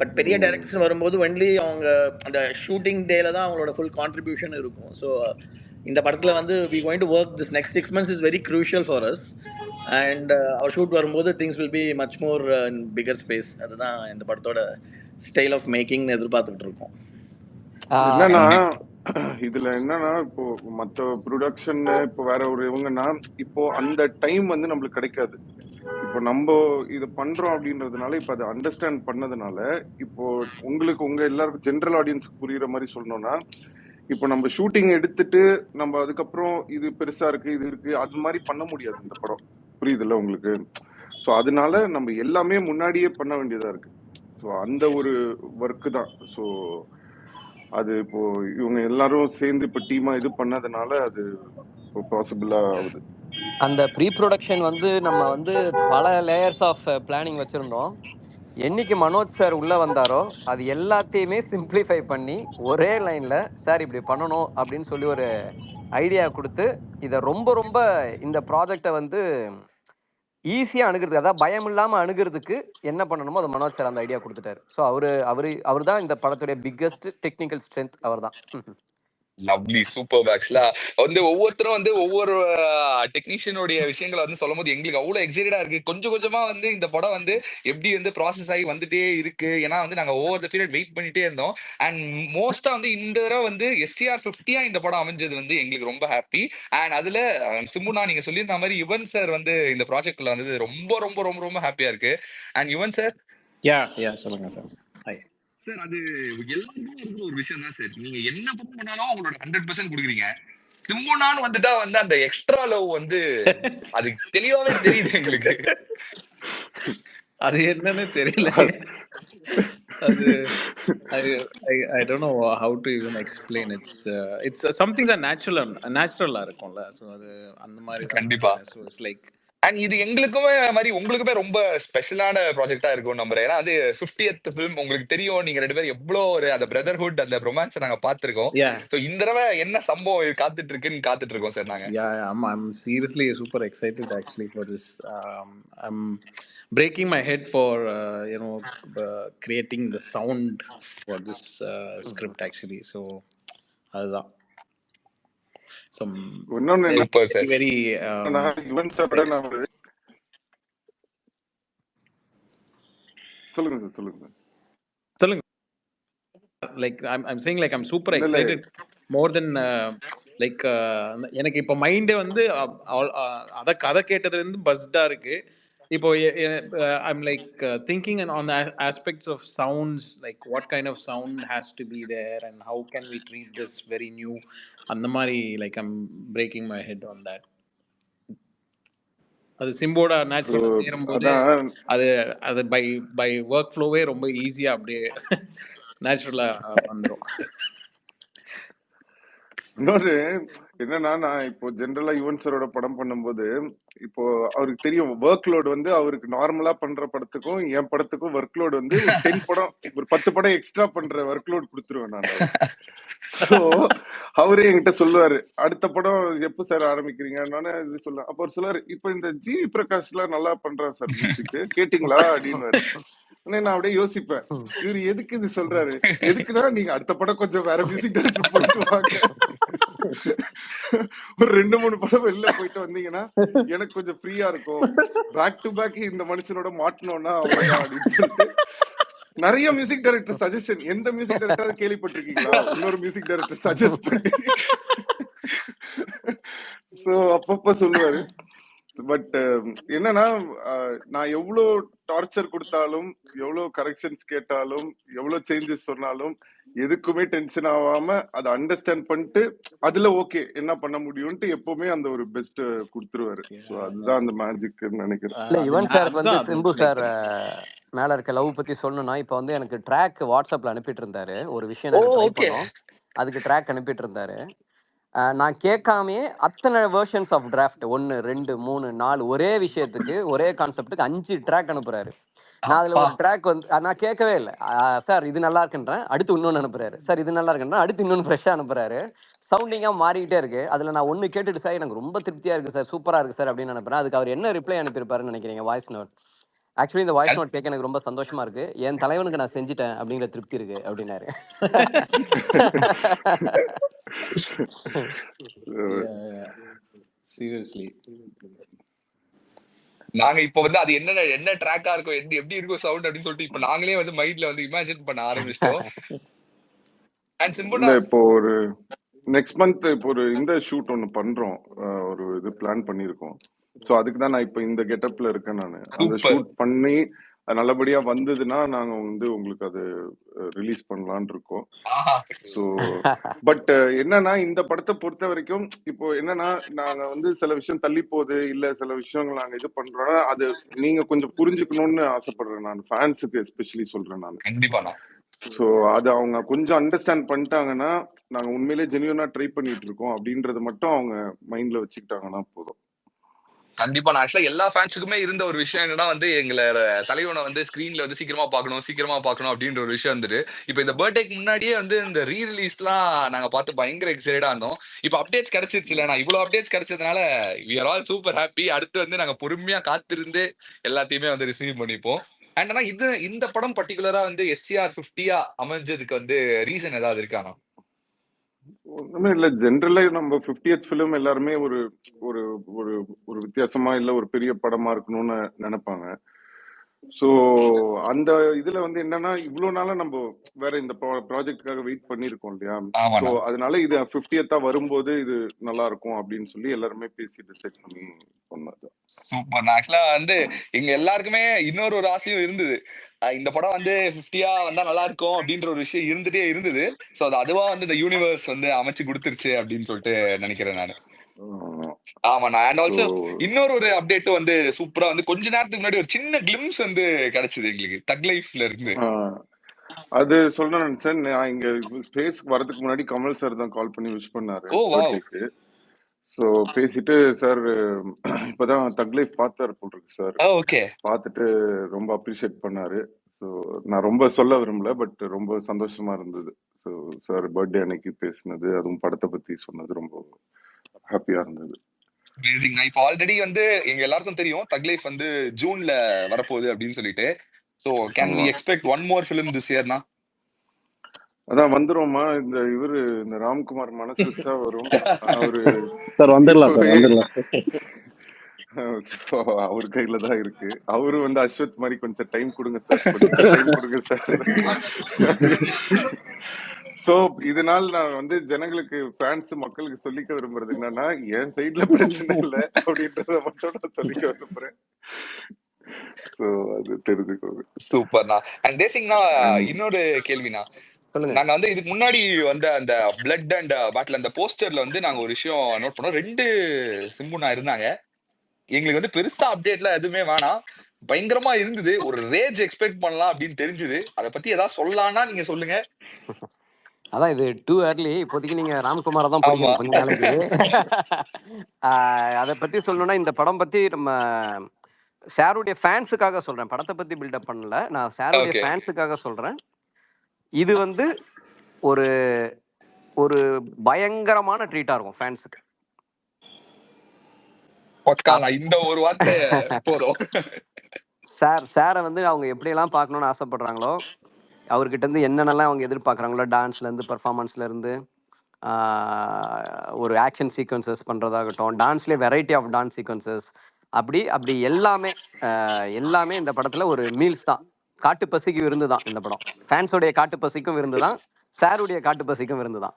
பட் பெரிய டைரக்டர்ஸ் வரும்போது ஒன்லி அவங்க அந்த ஷூட்டிங் டேல தான் அவங்களோட ஃபுல் கான்ட்ரிபியூஷன் இருக்கும். ஸோ இந்த படத்தில் வந்து we going to work this next 6 months is very crucial for us and our shoot வரும்போது things will be much more in bigger space. அதுதான் இந்த படத்தோட ஸ்டைல் ஆஃப் மேக்கிங் எதிர்பார்த்துக்கிட்டு இருக்கோம். என்னன்னா இதுல என்னன்னா இப்போ மத்த ப்ரொடக்ஷன் இப்போ வேற ஒரு இவங்கன்னா இப்போ அந்த டைம் வந்து நம்மளுக்கு கிடைக்காது. இப்போ நம்ம இது பண்றோம் அப்படின்றதுனால இப்போ அதை அண்டர்ஸ்டாண்ட் பண்ணதுனால இப்போ உங்களுக்கு உங்க எல்லாருக்கும் ஜென்ரல் ஆடியன்ஸ்க்கு புரியுற மாதிரி சொல்லணும்னா, இப்போ நம்ம ஷூட்டிங் எடுத்துட்டு நம்ம அதுக்கப்புறம் இது பெருசா இருக்கு இது இருக்கு அது மாதிரி பண்ண முடியாது இந்த படம், புரியுதுல்ல உங்களுக்கு? ஸோ அதனால நம்ம எல்லாமே முன்னாடியே பண்ண வேண்டியதா இருக்கு. ஸோ அந்த ஒரு ஒர்க்கு தான். ஸோ அது இப்போ இவங்க எல்லாரும் சேர்ந்து இப்போ டீமா இது பண்ணதுனால அது பாசிபிளா ஆகுது. அந்த ப்ரீ ப்ரொடக்ஷன் வந்து நம்ம வந்து பல லேயர்ஸ் ஆஃப் பிளானிங் வச்சிருந்தோம். என்னைக்கு மனோஜ் சார் உள்ள வந்தாரோ அது எல்லாத்தையுமே சிம்பிளிஃபை பண்ணி ஒரே லைன்ல சார் இப்படி பண்ணணும் அப்படின்னு சொல்லி ஒரு ஐடியா கொடுத்து இதை ரொம்ப ரொம்ப இந்த ப்ராஜெக்டை வந்து ஈஸியாக அணுகிறதுக்கு, அதாவது பயம் இல்லாமல் அணுகிறதுக்கு என்ன பண்ணணுமோ அதை மனோஜ் சார் அந்த ஐடியா கொடுத்துட்டாரு. ஸோ அவர் தான் இந்த படத்துடைய பிக்கஸ்ட் டெக்னிக்கல் ஸ்ட்ரென்த் அவர் தான். Lovely super. ஆக்சுவலா வந்து ஒவ்வொருத்தரும் வந்து ஒவ்வொரு டெக்னீஷியனுடைய விஷயங்களை வந்து சொல்லும் போது எங்களுக்கு அவ்வளவு எக்ஸைட்டடா இருக்கு. கொஞ்சம் கொஞ்சமா வந்து இந்த படம் வந்து எப்படி வந்து ப்ராசஸ் ஆகி வந்துட்டே இருக்கு. ஏன்னா வந்து நாங்க ஓவர் த பீரியட் வெயிட் பண்ணிட்டே இருந்தோம். அண்ட் மோஸ்டா வந்து இந்த தடவை வந்து STR 50 இந்த படம் அமைஞ்சது வந்து எங்களுக்கு ரொம்ப ஹாப்பி. அண்ட் அதுல சிம்புனா நீங்க சொல்லியிருந்த மாதிரி யுவன் சார் வந்து இந்த ப்ராஜெக்ட்ல வந்தது ரொம்ப ரொம்ப ரொம்ப ரொம்ப ஹாப்பியா இருக்கு. அண்ட் யுவன் சார் சொல்லுங்க சார். சார் அது எல்லாருக்கும் இருக்கிற ஒரு விஷயம் தான் சார். நீங்க என்ன படம் பண்ணாலும் அவங்களோட 100% கொடுக்குறீங்க. சிம்புனான்னு வந்துட்டா வந்து அந்த எக்ஸ்ட்ரா லவ் வந்து அது தெளிவாவே தெரியுது எங்களுக்கு. அது என்னன்னு தெரியல. அது I don't know how to even explain. It's some things are naturally இருக்கும்ல. ஸோ அது அந்த மாதிரி கண்டிப்பா. ஸோ இட்ஸ் லைக் அண்ட் இது எங்களுக்குமே மாதிரி உங்களுக்குமே ரொம்ப ஸ்பெஷலான ப்ராஜெக்டா இருக்கும் நம்புறேன். ஏன்னா அது 50th ஃபிலிம் உங்களுக்கு தெரியும். நீங்க 2 பேரும் எவ்வளோ ஒரு அந்த பிரதர்ஹுட் அந்த ரொமான்ஸை நாங்க பார்த்திருக்கோம். ஸோ இந்த தடவை என்ன சம்பவம் காத்துட்டு இருக்கோம் சார் நாங்க. ஆமா, I'm seriously super excited actually for this. I'm breaking my head for creating the sound for this script actually. So அதுதான் சூப்பர் சார். very யுவன் சாரோட நான் சொல்லுங்க like I'm saying like I'm super excited more than like எனக்கு இப்போ மைண்டே வந்து அத கதை கேட்டதுல இருந்து பஸ்டா இருக்கு. இப்போ I'm like thinking on the aspects of sounds, like what kind of sound has to be there and how can we treat this very new அந்த மாதிரி like I'm breaking my head on that. அது சிம்போட நேச்சுரலா சேரும்போது அது by work ஃப்ளோவே ரொம்ப ஈஸியா அப்படியே நேச்சுரலா வந்துடும். இன்னொரு என்னன்னா, நான் இப்போ ஜென்ரலா யுவன் சாரோட படம் பண்ணும்போது இப்போ அவருக்கு தெரியும் ஒர்க் லோட் வந்து அவருக்கு நார்மலா பண்ற படத்துக்கும் என் படத்துக்கும் ஒர்க் லோட் வந்து 10 படம் ஒரு 10 படம் எக்ஸ்ட்ரா பண்ற ஒர்க் லோட் கொடுத்துருவேன் நான். ஸோ அவரே என்கிட்ட சொல்லுவாரு, அடுத்த படம் எப்போ சார் ஆரம்பிக்கிறீங்கன்னு இது சொல்ல. அப்போ அவர் சொல்லுவாரு, இப்போ இந்த ஜி பிரகாஷ்லாம் நல்லா பண்றான் சார் மியூசிக், கேட்டிங்களா அப்படின்னுவாரு. உடனே நான் அப்படியே யோசிப்பேன், இவரு எதுக்கு இது சொல்றாரு? எதுக்குன்னா நீங்க அடுத்த படம் கொஞ்சம் வேற மியூசிக் டைரக்டர் போயிட்டு வாங்க, ஒரு 2-3 படம் வெளில போயிட்டு வந்தீங்கன்னா எனக்கு கொஞ்சம் ஃப்ரீயா இருக்கும், பேக் டு பேக் இந்த மனுஷனோட மாட்டணும்னா அவ்வளவுதான் அப்படின்னு சொல்லிட்டு நிறைய மியூசிக் டைரக்டர் சஜஷன். எந்த மியூசிக் டைரக்டர் கேள்விப்பட்டிருக்கீங்களா இன்னொரு மியூசிக் டைரக்டர் சஜஸ்ட் பண்ணி? சோ அப்பப்ப சொல்லுவாரு. பட் என்னன்னா நான் எவ்வளவு டார்ச்சர் கொடுத்தாலும், எவ்வளவு கரெக்ஷன்ஸ் கேட்டாலும், எவ்வளவு சேஞ்சஸ் சொன்னாலும் எதுக்குமே டென்ஷன் ஆகாம அதை அண்டர்ஸ்டாண்ட் பண்ணிட்டு அதுல ஓகே என்ன பண்ண முடியும்ட்டு எப்பவுமே அந்த ஒரு பெஸ்ட் கொடுத்துருவாரு. ஸோ அதுதான் அந்த மேஜிக்னு நினைக்கிறேன். இல்ல யுவன் சாருக்கு வந்து சிம்பு சார் மேல இருக்க லவ் பத்தி சொல்லணும்னா, இப்ப வந்து எனக்கு ட்ராக் வாட்ஸ்அப்ல அனுப்பிட்டு இருந்தாரு. ஒரு விஷயம் ஓ நாங்க ட்ரை ஓகே. பண்ணோம், அதுக்கு ட்ராக் அனுப்பிட்டு இருந்தாரு. நான் கேட்காமயே அத்தனை வெர்ஷன்ஸ் ஆஃப் டிராஃப்ட் 1 2 3 4 ஒரே விஷயத்துக்கு ஒரே கான்செப்டுக்கு 5 ட்ராக் அனுப்புறாரு. நான் அதுல அப்பா ஒரு ட்ராக் வந்து நான் கேட்கவே இல்லை. சார் இது நல்லா இருக்குன்றேன், அடுத்து இன்னொன்னு அனுப்புறாரு. சார் இது நல்லா இருக்குன்றேன், அடுத்து இன்னொன்னு ஃப்ரெஷ்ஷா அனுப்புறாரு. சவுண்டிங்கா மாறிக்கிட்டே இருக்கு. அதுல நான் ஒன்னு கேட்டுட்டு சார் எனக்கு ரொம்ப திருப்தியா இருக்கு சார், சூப்பரா இருக்கு சார் அப்படின்னு அனுப்புறேன். அதுக்கு அவர் என்ன ரிப்ளை அனுப்பியிருப்பாருன்னு நினைக்கிறீங்க? Voice note. ஆக்சுவலி இந்த வாய்ஸ் நோட் கேட்க எனக்கு ரொம்ப சந்தோஷமா இருக்கு, என் தலைவனுக்கு நான் செஞ்சுட்டேன் அப்படிங்கிற திருப்தி இருக்கு அப்படின்னாரு. சீரியஸ்லி நாங்க இப்ப வந்து அது என்ன ட்ராக்கா இருக்கும், எப்படி இருக்கும் சவுண்ட் அப்படின்னு சொல்லிட்டு இப்ப நாங்களே வந்து மைண்ட்ல வந்து இமேஜின் பண்ண ஆரம்பிச்சிட்டோம். அண்ட் சிம்புனா இல்ல இப்போ ஒரு நெக்ஸ்ட் மந்த் இப்போ ஒரு இந்த ஷூட் ஒன்று பண்றோம், ஒரு இது பிளான் பண்ணியிருக்கோம். ஸோ அதுக்கு தான் நான் இப்போ இந்த கெட்டப்ல இருக்கேன். நான் அந்த சூப்பர். ஷூட் பண்ணி அது நல்லபடியா வந்ததுன்னா நாங்க வந்து உங்களுக்கு அது ரிலீஸ் பண்ணலான் இருக்கோம். ஆஹா ஸோ பட் என்னன்னா இந்த படத்தை பொறுத்த வரைக்கும் இப்போ என்னன்னா நாங்க வந்து சில விஷயம் தள்ளி போகுது, இல்ல சில விஷயங்கள் நாங்க இது பண்றோம்னா அது நீங்க கொஞ்சம் புரிஞ்சுக்கணும்னு ஆசைப்படுறேன். நான் ஃபேன்ஸுக்கு எஸ்பெஷலி சொல்றேன் நான். கண்டிப்பாண்ணா. ஸோ அது அவங்க கொஞ்சம் அண்டர்ஸ்டாண்ட் பண்ணிட்டாங்கன்னா நாங்க உண்மையிலேயே ஜெனியூனா ட்ரை பண்ணிட்டு இருக்கோம் அப்படின்றத மட்டும் அவங்க மைண்ட்ல வச்சுக்கிட்டாங்கன்னா போதும். கண்டிப்பா நான் ஆக்சுவலா எல்லா ஃபேன்ஸுக்குமே இருந்த ஒரு விஷயம் என்னன்னா வந்து எங்களோட தலைவனை வந்து ஸ்கிரீன்ல வந்து சீக்கிரமா பார்க்கணும் அப்படின்ற ஒரு விஷயம் வந்துட்டு இப்போ இந்த பர்த்டேக்கு முன்னாடியே வந்து இந்த ரீ ரிலீஸ்லாம் நாங்க பார்த்து பயங்கர எக்ஸைட்டடா இருந்தோம். இப்போ அப்டேட்ஸ் கிடைச்சிருச்சு இல்லைனா, இவ்வளவு அப்டேட்ஸ் கிடைச்சதுனால we are all super happy. அடுத்து வந்து நாங்க பொறுமையா காத்திருந்து எல்லாத்தையுமே வந்து ரிசீவ் பண்ணிப்போம். அண்ட் ஆனா இந்த படம் பர்டிகுலரா வந்து STR 50 அமைஞ்சதுக்கு வந்து ரீசன் ஏதாவது இருக்கானா? ஒண்ணுமே இல்ல, ஜென்ரலா நம்ம 50th ஃபிலிம் எல்லாருமே ஒரு ஒரு ஒரு ஒரு வித்தியாசமா இல்ல ஒரு பெரிய படமா இருக்கணும்னு நினைப்பாங்க. ஸோ அந்த இதுல வந்து என்னன்னா இவ்வளவு நாளா நம்ம வேற இந்த ப்ராஜெக்டுக்காக வெயிட் பண்ணிருக்கோம் இல்லையா. ஸோ அதனால இது 50th வரும்போது இது நல்லா இருக்கும் அப்படின்னு சொல்லி எல்லாருமே பேசி டிசைட் பண்ணி பண்ணது. சூப்பர். ஆக்சுவலா வந்து எங்க எல்லாருக்குமே இன்னொரு ஆசையும் இருந்தது, இந்த படம் வந்து 50 வந்தா நல்லா இருக்கும் அப்படின்ற ஒரு விஷயம் இருந்துட்டே இருந்தது. சோ அதுவா வந்து இந்த யூனிவர்ஸ் வந்து அமைச்சு கொடுத்துருச்சு அப்படின்னு சொல்லிட்டு நினைக்கிறேன் நானு. ஆமாண்ணா. அண்ட் ஆல்சோ இன்னொரு ஒரு அப்டேட் வந்து சூப்பரா வந்து கொஞ்ச நேரத்துக்கு முன்னாடி ஒரு சின்ன கிளிம்ஸ் வந்து கிடைச்சது எங்களுக்கு தக் லைஃப்ல இருந்து. அது சொல்றேன் நினைச்சேன். நான் இங்க ஸ்பேஸ்க்கு வரதுக்கு முன்னாடி கமல் சார் தான் கால் பண்ணி விஷ் பண்ணாரு பர்த்டேக்கு. ஸோ பேசிட்டு சார் இப்பதான் தக் லைஃப் பார்த்தாரு போல் இருக்கு சார், பார்த்துட்டு ரொம்ப அப்ரிஷியேட் பண்ணாரு. ஸோ நான் ரொம்ப சொல்ல விரும்பல, பட் ரொம்ப சந்தோஷமா இருந்தது. ஸோ சார் பர்த்டே அன்னைக்கு பேசினது, அதுவும் படத்தை பத்தி சொன்னது ரொம்ப ஹாப்பியா இருந்தது. இப்போ ஆல்ரெடி வந்து எங்க எல்லாருக்கும் தெரியும் தக் லைஃப் வந்து ஜூன்ல வரப்போகுது அப்படின்னு சொல்லிட்டு. So can we expect one more film this இயர்னா? அதான் வந்துருவோமா, இந்த ராம்குமார் மனசு வச்சா வரும். அவரு சார் வந்துடலாம் சார், வந்துடலாம். அவர் கையில தான் இருக்கு. அவரு வந்து அஸ்வத் மாதிரி கொஞ்சம் டைம் கொடுங்க சார், கொஞ்சம் டைம் கொடுங்க சார். சோ இதனால நான் வந்து ஜனங்களுக்கு ஃபேன்ஸ் மக்களுக்கு சொல்லிக்க விரும்புறது என்னன்னா, என் சைட்ல பிரச்சனை இல்லை அப்படின்றத மட்டும் நான் சொல்லிக்க விரும்புறேன். சோ அது தெரிஞ்சுக்கோங்க. சூப்பர்ண்ணா. அண்ட் தேசிங்னா இன்னொரு கேள்வினா, நாங்க வந்து இதுக்கு முன்னாடி வந்து அந்த பிளட் அண்ட் பேட்டில் அந்த போஸ்டர்ல வந்து நாங்க ஒரு விஷயம் நோட் பண்ணோம், 2 சிம்புனா இருந்தாங்க. எங்களுக்கு வந்து பெருசா அப்டேட்லாம் எதுவுமே வேணாம், பயங்கரமா இருந்தது, ஒரு ரேஜ் எக்ஸ்பெக்ட் பண்ணலாம் அப்படின்னு தெரிஞ்சது. அதை பத்தி ஏதாவது சொல்லலாம்னா நீங்க சொல்லுங்க. அதான் இது டூ ஏர்லி. இப்போதைக்கு நீங்க ராம்குமாரை தான் பிடிக்கணும் கொஞ்ச நாளைக்கு. அதை பத்தி சொல்லணும்னா இந்த படம் பத்தி நம்ம சாருடைய ஃபேன்ஸுக்காக சொல்றேன், படத்தை பத்தி பில்டப் பண்ணல, நான் சாருடைய ஃபேன்ஸுக்காக சொல்றேன். இது வந்து ஒரு ஒரு பயங்கரமான ட்ரீட்டா இருக்கும் ஃபேன்ஸுக்கு. பக்கால இந்த ஒரு வார்த்தை போதும். சாரை வந்து அவங்க எப்படியெல்லாம் பார்க்கணும்னு ஆசைப்படுறாங்களோ, அவர்கிட்ட இருந்து என்னென்னலாம் அவங்க எதிர்பார்க்குறாங்களோ, டான்ஸ்லேருந்து பர்ஃபார்மன்ஸ்லேருந்து ஒரு ஆக்ஷன் சீக்வன்சஸ் பண்ணுறதாகட்டும், டான்ஸ்லேயே வெரைட்டி ஆஃப் டான்ஸ் சீக்வன்சஸ், அப்படி எல்லாமே எல்லாமே இந்த படத்தில் ஒரு மீல்ஸ் தான். காட்டு பசிக்கு விருந்து தான் இந்த படம். ஃபேன்ஸோடைய காட்டு பசிக்கும் விருந்து தான், சாருடைய காட்டு பசிக்கும் விருந்து தான்.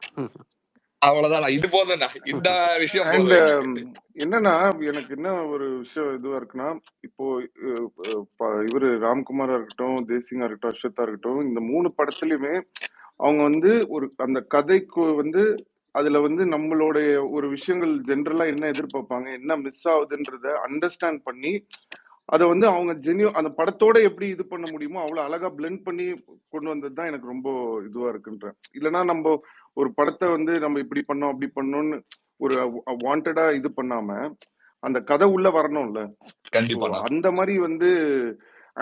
அவ்வளவுதான், இது போதும், இந்த விஷயம் அண்ட் போதும். என்னன்னா எனக்கு என்ன ஒரு விஷயம் இதுவா இருக்குன்னா, இப்போ இவரு ராம்குமாரா இருக்கட்டும், தேசிங்கா இருக்கட்டும், அஸ்வத்தா இருக்கட்டும், இந்த 3 படத்துலயுமே அவங்க வந்து ஒரு அந்த கதைக்கு வந்து அதுல வந்து நம்மளுடைய ஒரு விஷயங்கள் ஜென்ரலா என்ன எதிர்பார்ப்பாங்க, என்ன மிஸ் ஆகுதுன்றத அண்டர்ஸ்டாண்ட் பண்ணி அதை வந்து அவங்க அந்த படத்தோட எப்படி இது பண்ண முடியுமோ அவ்வளவு அழகா பிளெண்ட் பண்ணி கொண்டு வந்தது தான் எனக்கு ரொம்ப இதுவா இருக்குன்றேன். இல்லைன்னா நம்ம ஒரு படத்தை வந்து நம்ம இப்படி பண்ணோம் அப்படி பண்ணோம்னு ஒரு வாண்டடா இது பண்ணாம அந்த கதை உள்ள வரணும்ல. கண்டிப்பா அந்த மாதிரி வந்து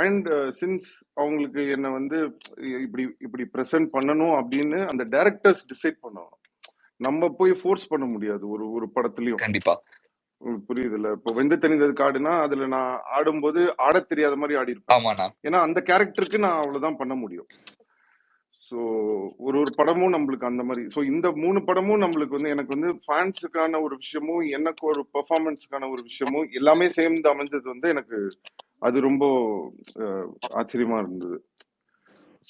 அண்ட் சின்ஸ் அவங்களுக்கு என்ன வந்து இப்படி பிரசன்ட் பண்ணணும் அப்படின்னு அந்த டைரக்டர்ஸ் டிசைட் பண்ணணும். நம்ம போய் ஃபோர்ஸ் பண்ண முடியாது ஒரு படத்துலயும். கண்டிப்பா புரியுதுல்ல. இப்போ வெந்து தணிந்தது காடுனா அதுல நான் ஆடும்போது ஆட தெரியாத மாதிரி ஆடி இருப்பேன். ஏன்னா அந்த கேரக்டருக்கு நான் அவ்வளவுதான் பண்ண முடியும். ஸோ ஒரு படமும் நம்மளுக்கு அந்த மாதிரி. ஸோ இந்த 3 படமும் நம்மளுக்கு வந்து எனக்கு வந்து ஃபேன்ஸுக்கான ஒரு விஷயமும் எனக்கு ஒரு பெர்ஃபார்மன்ஸுக்கான ஒரு விஷயமும் எல்லாமே சேர்ந்து அமைஞ்சது வந்து எனக்கு அது ரொம்ப ஆச்சரியமா இருந்தது.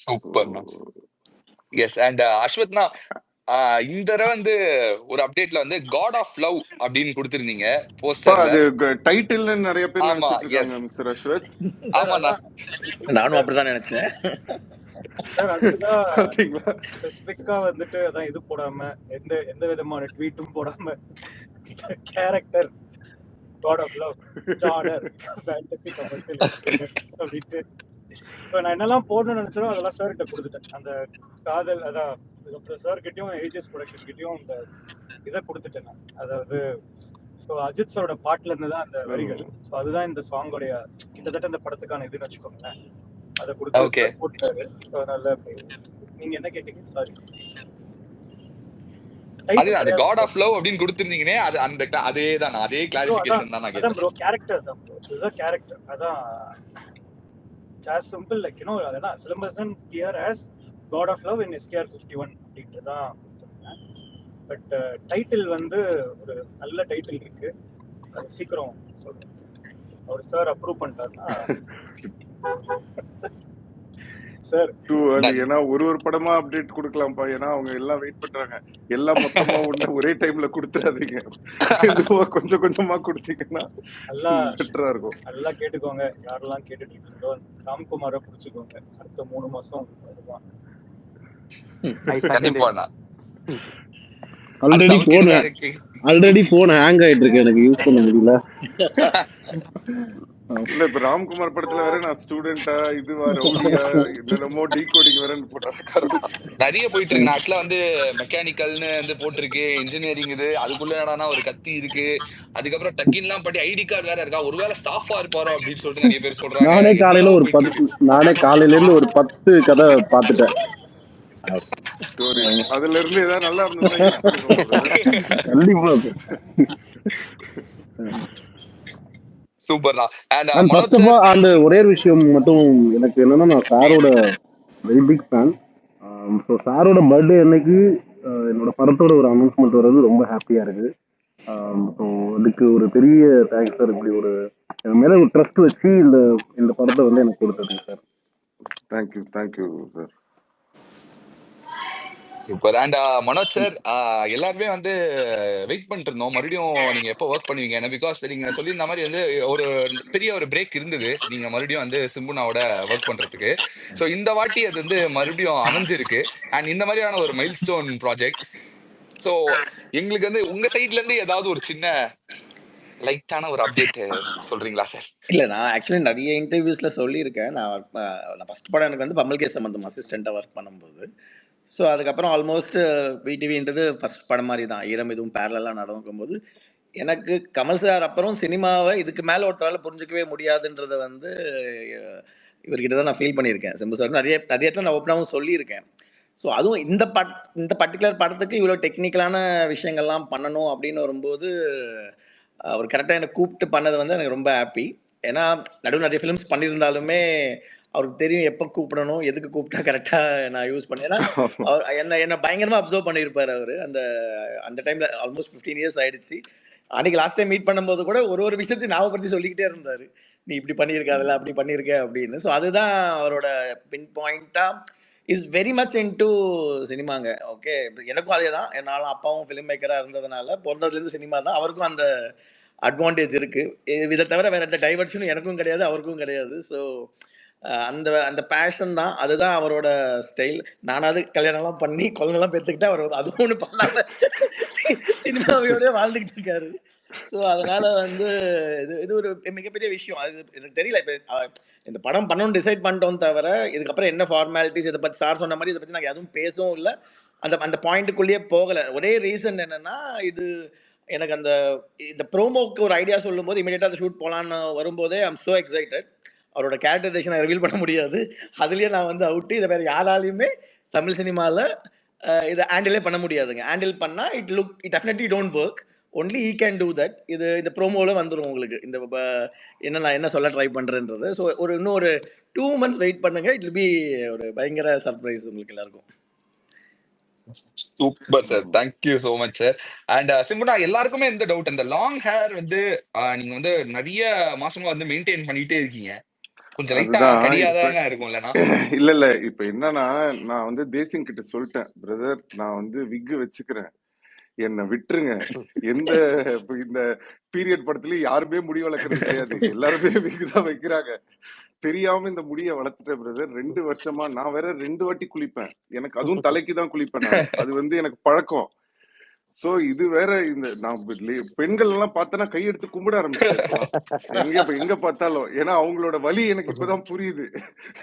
சூப்பர். எஸ். அண்ட் அஸ்வத்னா, இந்த தடவை வந்து ஒரு அப்டேட்ல வந்து காட் ஆஃப் லவ் அப்படின்னு கொடுத்திருந்தீங்க போஸ்டர்ல. அது டைட்டில்னு நிறைய பேர் நினைச்சிட்டு இருக்காங்க மிஸ்டர் அஸ்வத். ஆமாண்ணா, நானும் அப்படிதான் நினைச்சேன். ஸ்பெசிபிக்கா வந்துட்டு அதான் இது போடாம எந்த விதமான ட்வீட்டும் போடாம character god of love genre fantasy commercial அப்படின்ட்டு. ஸோ நான் என்னெல்லாம் போடணும்னு நினைச்சோம் அதெல்லாம் சார்கிட்ட கொடுத்துட்டேன். அந்த காதல் அதான் சார் கிட்டயும் ஏஜஸ் ப்ரொடக்ஷன் கிட்டயும் அந்த இதை கொடுத்துட்டேன் நான். அதாவது ஸோ அஜித் சாரோட பாட்டுல இருந்து தான் அந்த வரிகள். ஸோ அதுதான் இந்த சாங்கோடைய கிட்டத்தட்ட இந்த படத்துக்கான இதுன்னு வச்சுக்கோங்களேன். அதை கொடுத்து போட்டாரு. ஸோ அதனால நீங்க என்ன கேட்டீங்க? சாரி, அது காட் ஆஃப் லவ் அப்படின்னு கொடுத்திருந்தீங்கனே, அது அந்த அதேதான், அதே கிளாரிஃபிகேஷன் தான் நான் கேட்டேன். ப்ரோ கேரக்டர் தான் ப்ரோ. Is a character. அதான் as simple like you know அதான் Silambarasan here as God of Love in SKR 51 அப்படின்ட்டு தான். பட் டைட்டில் வந்து ஒரு நல்ல டைட்டில் இருக்கு, அது சீக்கிரம் சொல்றேன். அவர் சார் அப்ரூவ் பண்ணிட்டாருன்னா சார். ஏன்னா ஒரு படமா அப்டேட் கொடுக்கலாம்ப்பா. ஏன்னா அவங்க எல்லாம் வெயிட் பண்றாங்க. எல்லாம் மொத்தமா ஒரே டைம்ல கொடுத்துறாதீங்க. கொஞ்சம் கொஞ்சமா கொடுத்தீங்கன்னா நல்லா பெட்டரா இருக்கும். நல்லா கேட்டுக்கோங்க, யாரெல்லாம் கேட்டுட்டு இருக்கீங்களோ ராம்குமாரை புடிச்சுக்கோங்க. அடுத்த 3 மாசம் வருவான். ஆல்ரெடி போன் ஹேங் ஆயிட்டு இருக்கு, எனக்கு யூஸ் பண்ண முடியல. இல்ல இப்ப ராம்குமார் படத்துல வேற நான் ஸ்டூடெண்டா இதுவா ரவுடியா என்னென்னமோ டீகோடிங் வேறன்னு போட்டாங்க. நிறைய போயிட்டு இருக்கு. ஆக்சுவலா வந்து மெக்கானிக்கல்னு வந்து போட்டிருக்கு, இன்ஜினியரிங் இது, அதுக்குள்ள என்னன்னா ஒரு கத்தி இருக்கு, அதுக்கப்புறம் டக்கின்லாம் பட்டி ஐடி கார்டு வேற இருக்கா, ஒருவேளை ஸ்டாஃபா இருப்பாரோ அப்படின்னு சொல்லிட்டு நிறைய பேர் சொல்றாங்க. நானே காலையில இருந்து ஒரு 10 கதை பாத்துட்டேன். அதுல இருந்து ஏதாவது நல்லா இருந்தது. சூப்பர்டா. அண்ட் ஃபர்ஸ்ட் ஆஃப் ஆல் அந்த ஒரே விஷயம் மட்டும் எனக்கு என்னன்னா, நான் சாரோட வெரி பிக் ஃபேன். ஸோ சாரோட பர்த்டே அன்னைக்கு என்னோட படத்தோட ஒரு அனௌன்ஸ்மெண்ட் வர்றது ரொம்ப ஹாப்பியா இருக்கு. ஸோ அதுக்கு ஒரு பெரிய தேங்க்ஸ் சார். இப்படி ஒரு மேல ஒரு ட்ரஸ்ட் வச்சு இந்த படத்தை வந்து எனக்கு கொடுத்ததுங்க sir. Thank you sir. Super. And Manoj sir, எல்லாருமே வந்து வெயிட் பண்ணிட்டு இருந்தோம் மறுபடியும் நீங்க எப்போ ஒர்க் பண்ணுவீங்க. பிகாஸ் நீங்க சொல்லியிருந்த மாதிரி வந்து ஒரு பெரிய ஒரு பிரேக் இருந்தது நீங்க மறுபடியும் வந்து சிம்புனாவோட ஒர்க் பண்றதுக்கு. ஸோ இந்த வாட்டி அது வந்து மறுபடியும் அமைஞ்சிருக்கு. அண்ட் இந்த மாதிரியான ஒரு மைல் ஸ்டோன் ப்ராஜெக்ட். ஸோ எங்களுக்கு வந்து உங்க சைட்ல இருந்து ஏதாவது ஒரு சின்ன லைட்டான ஒரு அப்டேட் சொல்றீங்களா சார்? இல்லை, நான் ஆக்சுவலி நிறைய இன்டர்வியூஸ்ல சொல்லியிருக்கேன். நான் ஃபர்ஸ்ட் படம் எனக்கு வந்து பம்மல் கே சம்பந்தம் அசிஸ்டண்டா ஒர்க் பண்ணும்போது. ஸோ அதுக்கப்புறம் ஆல்மோஸ்ட் விடிவின்றது ஃபர்ஸ்ட் படம் மாதிரி தான். ஈரம் இதுவும் பேரலாக நடக்கும்போது எனக்கு கமல் சார் அப்புறம் சினிமாவை இதுக்கு மேலே ஒருத்தரால் புரிஞ்சிக்கவே முடியாதுன்றதை வந்து இவர்கிட்ட தான் நான் ஃபீல் பண்ணியிருக்கேன். சிம்பு சார் நிறைய இடத்துல நான் ஓப்பனாகவும் சொல்லியிருக்கேன். ஸோ அதுவும் இந்த பர்டிகுலர் படத்துக்கு இவ்வளோ டெக்னிக்கலான விஷயங்கள்லாம் பண்ணணும் அப்படின்னு வரும்போது அவர் கரெக்டாக என்னை கூப்பிட்டு பண்ணது வந்து எனக்கு ரொம்ப ஹாப்பி. ஏன்னா நடுவில் நிறைய ஃபிலிம்ஸ் பண்ணியிருந்தாலுமே அவருக்கு தெரியும் எப்போ கூப்பிடணும், எதுக்கு கூப்பிட்டா கரெக்டாக நான் யூஸ் பண்ணேன். ஏன்னா அவர் என்னை பயங்கரமாக அப்சர்வ் பண்ணியிருப்பார் அவர். அந்த டைமில் ஆல்மோஸ்ட் 15 இயர்ஸ் ஆயிடுச்சு. அன்னைக்கு லாஸ்ட் டைம் மீட் பண்ணும்போது கூட ஒரு விஷயத்தையும் ஞாபகப்படுத்தி சொல்லிக்கிட்டே இருந்தார், நீ இப்படி பண்ணியிருக்க, அதில் அப்படி பண்ணியிருக்க அப்படின்னு. ஸோ அதுதான் அவரோட பின் பாயிண்ட்டாக இஸ் வெரி மச் இன்டு சினிமாங்க. ஓகே, எனக்கும் அதே தான். என்னாலும் அப்பாவும் ஃபிலிம் மேக்கராக இருந்ததுனால பிறந்ததுலேருந்து சினிமா தான். அவருக்கும் அந்த அட்வான்டேஜ் இருக்குது. இதை தவிர வேறு எந்த டைவர்ஷனும் எனக்கும் கிடையாது, அவருக்கும் கிடையாது. ஸோ அந்த அந்த பேஷன் தான், அதுதான் அவரோட ஸ்டைல். நானாவது கல்யாணம்லாம் பண்ணி குழந்தைலாம் பெற்றுக்கிட்டு அவர் அதுவும் ஒன்று பண்ணாமல் சினிமாவையோடய வாழ்ந்துக்கிட்டு இருக்காரு. ஸோ அதனால வந்து இது ஒரு மிகப்பெரிய விஷயம். அது எனக்கு தெரியல. இப்போ இந்த படம் பண்ணணும்னு டிசைட் பண்ணிட்டோம் தவிர இதுக்கப்புறம் என்ன ஃபார்மாலிட்டிஸ், இதை பற்றி சார் சொன்ன மாதிரி இதை பற்றி நாங்கள் எதுவும் பேசவும் இல்லை, அந்த பாயிண்ட்டுக்குள்ளேயே போகலை. ஒரே ரீசன் என்னன்னா, எனக்கு இந்த ப்ரோமோக்கு ஒரு ஐடியா சொல்லும்போது இமீடியட்டாக அந்த ஷூட் போகலான்னு வரும்போதே ஐம் ஸோ எக்ஸைட்டட். அவரோட கேரக்டரைசேஷனை ரிவீல் பண்ண முடியாது, அதுலேயே நான் வந்து அவுட்டு. இதை வேறு யாராலையுமே தமிழ் சினிமாவில் இதை ஹேண்டிலே பண்ண முடியாதுங்க. ஹேண்டில் பண்ணால் it definitely don't work. Only E can do that. இந்த ப்ரோமோவில் வந்துடும் உங்களுக்கு நான் என்ன சொல்ல ட்ரை பண்ணுறேன்றது. ஸோ இன்னும் ஒரு 2 months வெயிட் பண்ணுங்க, இட் வில் பி ஒரு பயங்கர சர்ப்ரைஸ் உங்களுக்கு எல்லாருக்கும். Super sir, thank you so much sir. And சிம்புனா, எல்லாருக்குமே இந்த டவுட், இந்த லாங் ஹேர் வந்து நீங்க வந்து நிறைய மாசமா வந்து மெயின்டைன் பண்ணிட்டே இருக்கீங்க, கொஞ்சம் லைட்டா கடியாதாங்க இருக்கும் இல்லைனா? இல்ல இப்ப என்னன்னா, நான் வந்து தேசிங் கிட்ட சொல்லிட்டேன், பிரதர் நான் வந்து விக் வச்சுக்கிறேன், என்ன விட்டுருங்க. இந்த பீரியட் படத்துலயும் யாருமே முடி வளர்க்கறது கிடையாது, எல்லாருமே விக் தான் வைக்கிறாங்க. தெரியாம இந்த முடிய வளர்த்துட்டேன் பிரதர். 2 வருஷமா நான் வேற 2 வாட்டி குளிப்பேன், எனக்கு அதுவும் தலைக்கு தான் குளிப்பேன் நான். அது வந்து எனக்கு பழக்கம். சோ இது வேற, நான் பெண்கள் எல்லாம் பார்த்தனா கையெடுத்து கும்பிட ஆரம்பிச்சிட்டேன் எங்க பார்த்தாலும். ஏன்னா அவங்களோட வலி எனக்கு இப்பதான் புரியுது,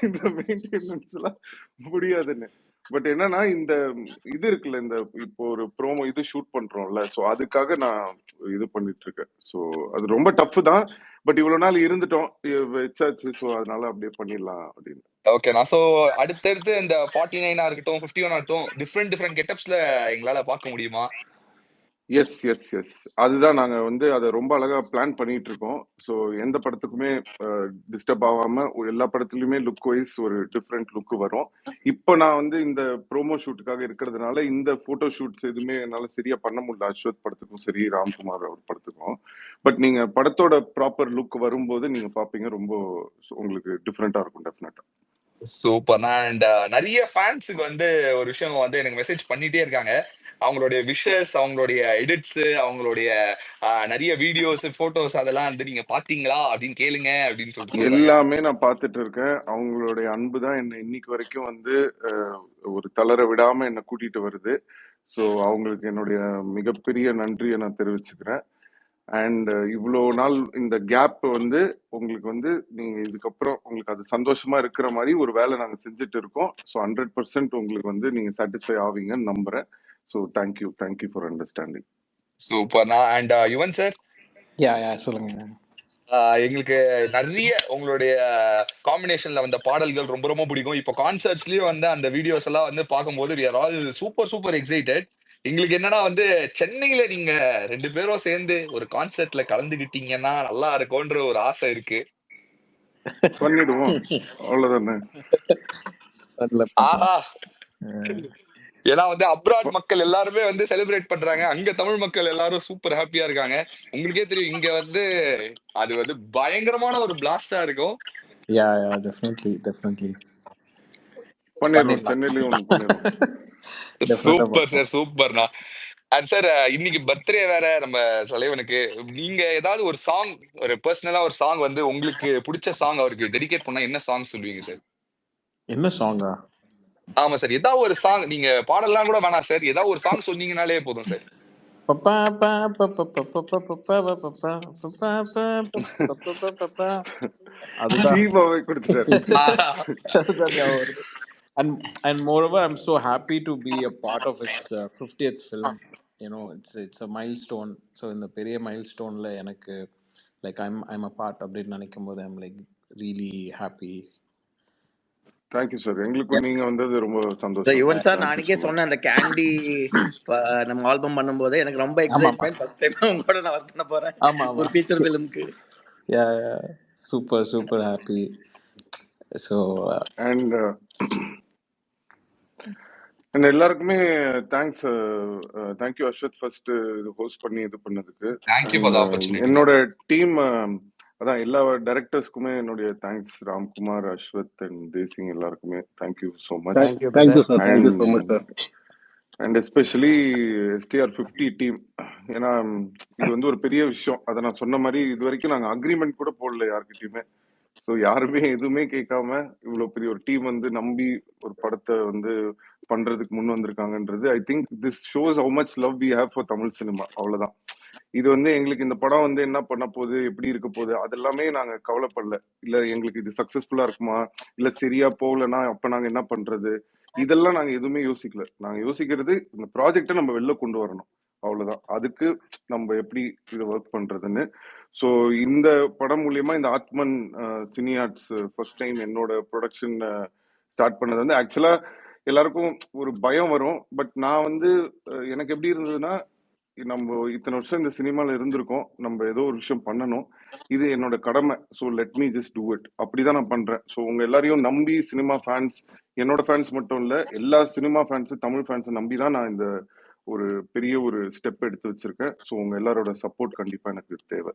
இந்த மெயின்டெனன்ஸ் எல்லாம் முடியாதுன்னு. பட் என்னன்னா, இது இருக்குல்ல, இப்போ ஒரு ப்ரோமோ இது ஷூட் பண்றோம்ல, சோ அதுக்காக நான் இது பண்ணிட்டு இருக்கேன். சோ அது ரொம்ப டஃப் தான், பட் இவ்வளவு நாள் இருந்துட்டோம், வச்சாச்சு. சோ அதனால அப்படியே பண்ணிடலாம் அப்படின்னு. ஓகேண்ணா. ஸோ அடுத்தடுத்து இந்த 49 இருக்கட்டும், 51 ஆகட்டும், டிஃப்ரெண்ட் கெட்டப்ஸ்ல எங்களால பார்க்க முடியுமா? எஸ், அதுதான் நாங்க வந்து அதை ரொம்ப அழகா பிளான் பண்ணிட்டு இருக்கோம். ஸோ எந்த படத்துக்குமே டிஸ்டர்ப் ஆகாம எல்லா படத்துலயுமே லுக் வைஸ் ஒரு டிஃப்ரெண்ட் லுக் வரும். இப்போ நான் வந்து இந்த ப்ரோமோ ஷூட்டுக்காக இருக்கிறதுனால இந்த போட்டோ ஷூட்ஸ் எதுவுமே என்னால சரியா பண்ண முடியல, அஸ்வத் படத்துக்கும் சரி, ராம்குமார் அவர் படத்துக்கும். பட் நீங்க படத்தோட ப்ராப்பர் லுக் வரும்போது நீங்க பாப்பீங்க, ரொம்ப உங்களுக்கு டிஃப்ரெண்டா இருக்கும் டெஃபினட்டா. சூப்பர்ண்ணா. அண்ட் நிறைய ஃபேன்ஸுக்கு வந்து ஒரு விஷயம் வந்து எனக்கு மெசேஜ் பண்ணிட்டே இருக்காங்க, அவங்களுடைய விஷஸ், அவங்களுடைய எடிட்ஸ், அவங்களுடைய நிறைய வீடியோஸ், போட்டோஸ் அதெல்லாம் வந்து நீங்க பாத்தீங்களா அப்படின்னு கேளுங்க அப்படின்னு சொல்லிட்டு எல்லாமே நான் பார்த்துட்டு இருக்கேன். அவங்களுடைய அன்பு தான் என்ன இன்னைக்கு வரைக்கும் வந்து ஒரு தளர விடாம என்ன கூட்டிட்டு வருது. ஸோ அவங்களுக்கு என்னுடைய மிகப்பெரிய நன்றியை நான் தெரிவிச்சுக்கிறேன். அண்ட் இவ்வளோ நாள் இந்த கேப் வந்து உங்களுக்கு வந்து நீங்க இதுக்கப்புறம் உங்களுக்கு அது சந்தோஷமா இருக்கிற மாதிரி ஒரு வேலை நாங்கள் செஞ்சுட்டு இருக்கோம். ஸோ 100% உங்களுக்கு வந்து நீங்க சாட்டிஸ்ஃபை ஆவீங்கன்னு நம்புறேன். So thank you for understanding. சூப்பர்ண்ணா. அண்ட் யுவன் சார், சொல்லுங்க. எங்களுக்கு நிறைய உங்களுடைய காம்பினேஷன்ல வந்த பாடல்கள் ரொம்ப ரொம்ப பிடிக்கும். இப்போ கான்சர்ட்ஸ்லயும் வந்து அந்த வீடியோஸ் எல்லாம் வந்து பார்க்கும்போது we are all super excited. எங்களுக்கு என்னன்னா வந்து சென்னையில நீங்க 2 பேரும் சேர்ந்து ஒரு கான்சர்ட்ல கலந்துகிட்டீங்கன்னா நல்லா இருக்கும்ன்ற ஒரு ஆசை இருக்கு. பண்ணிடுவோம், அவ்வளவுதானே. ஆஹா, ஏன்னா வந்து அப்ராட் மக்கள் எல்லாருமே வந்து செலிப்ரேட் பண்றாங்க, அங்க தமிழ் மக்கள் எல்லாரும் சூப்பர் ஹாப்பியா இருக்காங்க. உங்களுக்கே தெரியும், இங்க வந்து அது வந்து பயங்கரமான ஒரு பிளாஸ்டா இருக்கும். டெஃபினெட்லி பண்ணிடுவோம், சென்னையிலயும் ஒன்று பண்ணிடுவோம். சூப்பர் சார், சூப்பர்ண்ணா. அண்ட் சார், இன்னைக்கு பர்த்டே வேற நம்ம தலைவனுக்கு. நீங்க ஏதாவது ஒரு சாங், ஒரு பர்சனலா ஒரு சாங் வந்து உங்களுக்கு பிடிச்ச சாங் அவருக்கு டெடிகேட் பண்ணா என்ன சாங் சொல்லுவீங்க சார்? என்ன சாங்கா? ஆமா சார், ஏதாவது ஒரு சாங், நீங்க பாடலாம் கூட வேணாம் சார், ஏதாவது ஒரு சாங் சொன்னீங்கனாலே போதும் சார். தீபாவை கொடுத்துட்டாரு. And moreover, I'm so happy to be a part of his 50th film. You know, it's a milestone. So in the பெரிய milestoneல எனக்கு like I'm a part அப்படின்னு நினைக்கும் போது I'm like really happy. Thank you sir. எங்களுக்கும் நீங்க வந்தது ரொம்ப சந்தோஷம் யுவன் சார். சார் நான் தேங்க்யூ அன்னைக்கே ஸோ மச். சொன்னேன் அந்த கேண்டி நம்ம ஆல்பம் பண்ணும்போது எனக்கு ரொம்ப ஆமா ஆமா எக்ஸைட்மெண்ட். ஃபர்ஸ்ட் டைம் உங்களோட நான் ஒர்க் பண்ண போறேன் ஆமா ஆமா ஒரு ஃபீச்சர் ஃபிலிம்க்கு. Super super happy. So and and எல்லாருக்குமே தேங்க்ஸ். தேங்க்யூ அஸ்வத் ஃபர்ஸ்ட் இது ஹோஸ்ட் பண்ணி இது பண்ணதுக்கு. Thank you for and the opportunity. என்னோட டீம் அதான் எல்லா டைரக்டர்ஸ்க்குமே என்னுடைய தேங்க்ஸ். ராம்குமார், அஸ்வத் அண்ட் தேசிங் எல்லாருக்குமே thank you so much. Thank you thank you brother. Sir, thank you so much sir. And especially STR 50 team. ஏன்னா இது வந்து ஒரு பெரிய விஷயம். அதை நான் சொன்ன மாதிரி இது வரைக்கும் நாங்கள் அக்ரிமெண்ட் கூட போடல யார்கிட்டயுமே. ஸோ யாருமே எதுவுமே கேட்காம இவ்வளோ பெரிய ஒரு டீம் வந்து நம்பி ஒரு படத்தை வந்து பண்றதுக்கு முன் வந்திருக்காங்கன்றது I think this shows how much love we have for Tamil cinema. அவ்வளவுதான். இது வந்து எங்களுக்கு இந்த படம் வந்து என்ன பண்ண போகுது, எப்படி இருக்க போகுது, அதெல்லாமே நாங்க கவலைப்படல. இல்ல எங்களுக்கு இது சக்சஸ்ஃபுல்லா இருக்குமா, இல்ல சரியா போகலன்னா அப்ப நாங்க என்ன பண்றது, இதெல்லாம் நாங்க எதுவுமே யோசிக்கல. நாங்க யோசிக்கிறது இந்த ப்ராஜெக்டை நம்ம வெளில கொண்டு வரணும், அவ்வளவுதான். அதுக்கு நம்ம எப்படி இதை ஒர்க் பண்றதுன்னு. ஸோ இந்த படம் மூலியமா இந்த ஆத்மன் சினி ஆர்ட்ஸ் ஃபர்ஸ்ட் டைம் என்னோட ப்ரொடக்ஷன் ஸ்டார்ட் பண்ணது வந்து ஆக்சுவலா எல்லாருக்கும் ஒரு பயம் வரும். பட் நான் வந்து எனக்கு எப்படி இருந்ததுன்னா, நம்ம இத்தனை வருஷம் இந்த சினிமால இருந்திருக்கோம், நம்ம ஏதோ ஒரு விஷயம் பண்ணணும், இது என்னோட கடமை, so let me just do it, அப்படிதான் நான் பண்றேன். ஸோ உங்க எல்லாரையும் நம்பி சினிமா ஃபேன்ஸ், என்னோட ஃபேன்ஸ் மட்டும் இல்ல, எல்லா சினிமா ஃபேன்ஸும் தமிழ் ஃபேன்ஸை நம்பி தான் நான் இந்த ஒரு பெரிய ஒரு ஸ்டெப் எடுத்து வச்சிருக்கேன். ஸோ உங்க எல்லாரோட சப்போர்ட் கண்டிப்பா எனக்கு தேவை.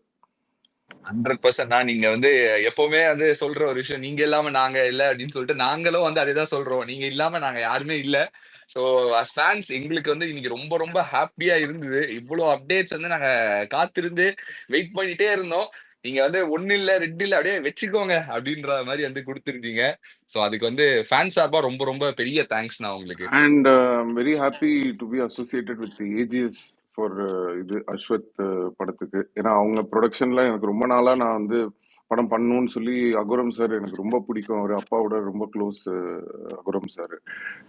100% நீங்க வந்து எப்பவுமே வந்து சொல்ற ஒரு விஷயம், நீங்க இல்லாம நாங்க இல்ல அப்படின்னு சொல்லிட்டு நாங்களும் வந்து அதேதான் சொல்றோம். நீங்க இல்லாம நாங்க யாருமே இல்ல. ஸோ அஸ் ஃபேன்ஸ் எங்களுக்கு வந்து இன்னைக்கு ரொம்ப ரொம்ப ஹாப்பியா இருந்தது. இவ்வளோ அப்டேட்ஸ் வந்து நாங்க காத்திருந்து வெயிட் பண்ணிட்டே இருந்தோம். நீங்க வந்து 1 இல்ல 2 இல்ல அப்படியே வச்சுக்கோங்க அப்படின்ற மாதிரி வந்து கொடுத்துருக்கீங்க. ஸோ அதுக்கு வந்து ஃபேன் சார்பா ரொம்ப ரொம்ப பெரிய தேங்க்ஸ்ண்ணா உங்களுக்கு. And very happy to be associated with AGS for இது அஸ்வத் படத்துக்கு. ஏன்னா அவங்க ப்ரொடக்ஷன்ல எனக்கு ரொம்ப நாளா நான் வந்து படம் பண்ணணும்னு சொல்லி, அகுரம் சார் எனக்கு ரொம்ப பிடிக்கும், அவர் அப்பாவோட ரொம்ப க்ளோஸ் அகுரம் சார்.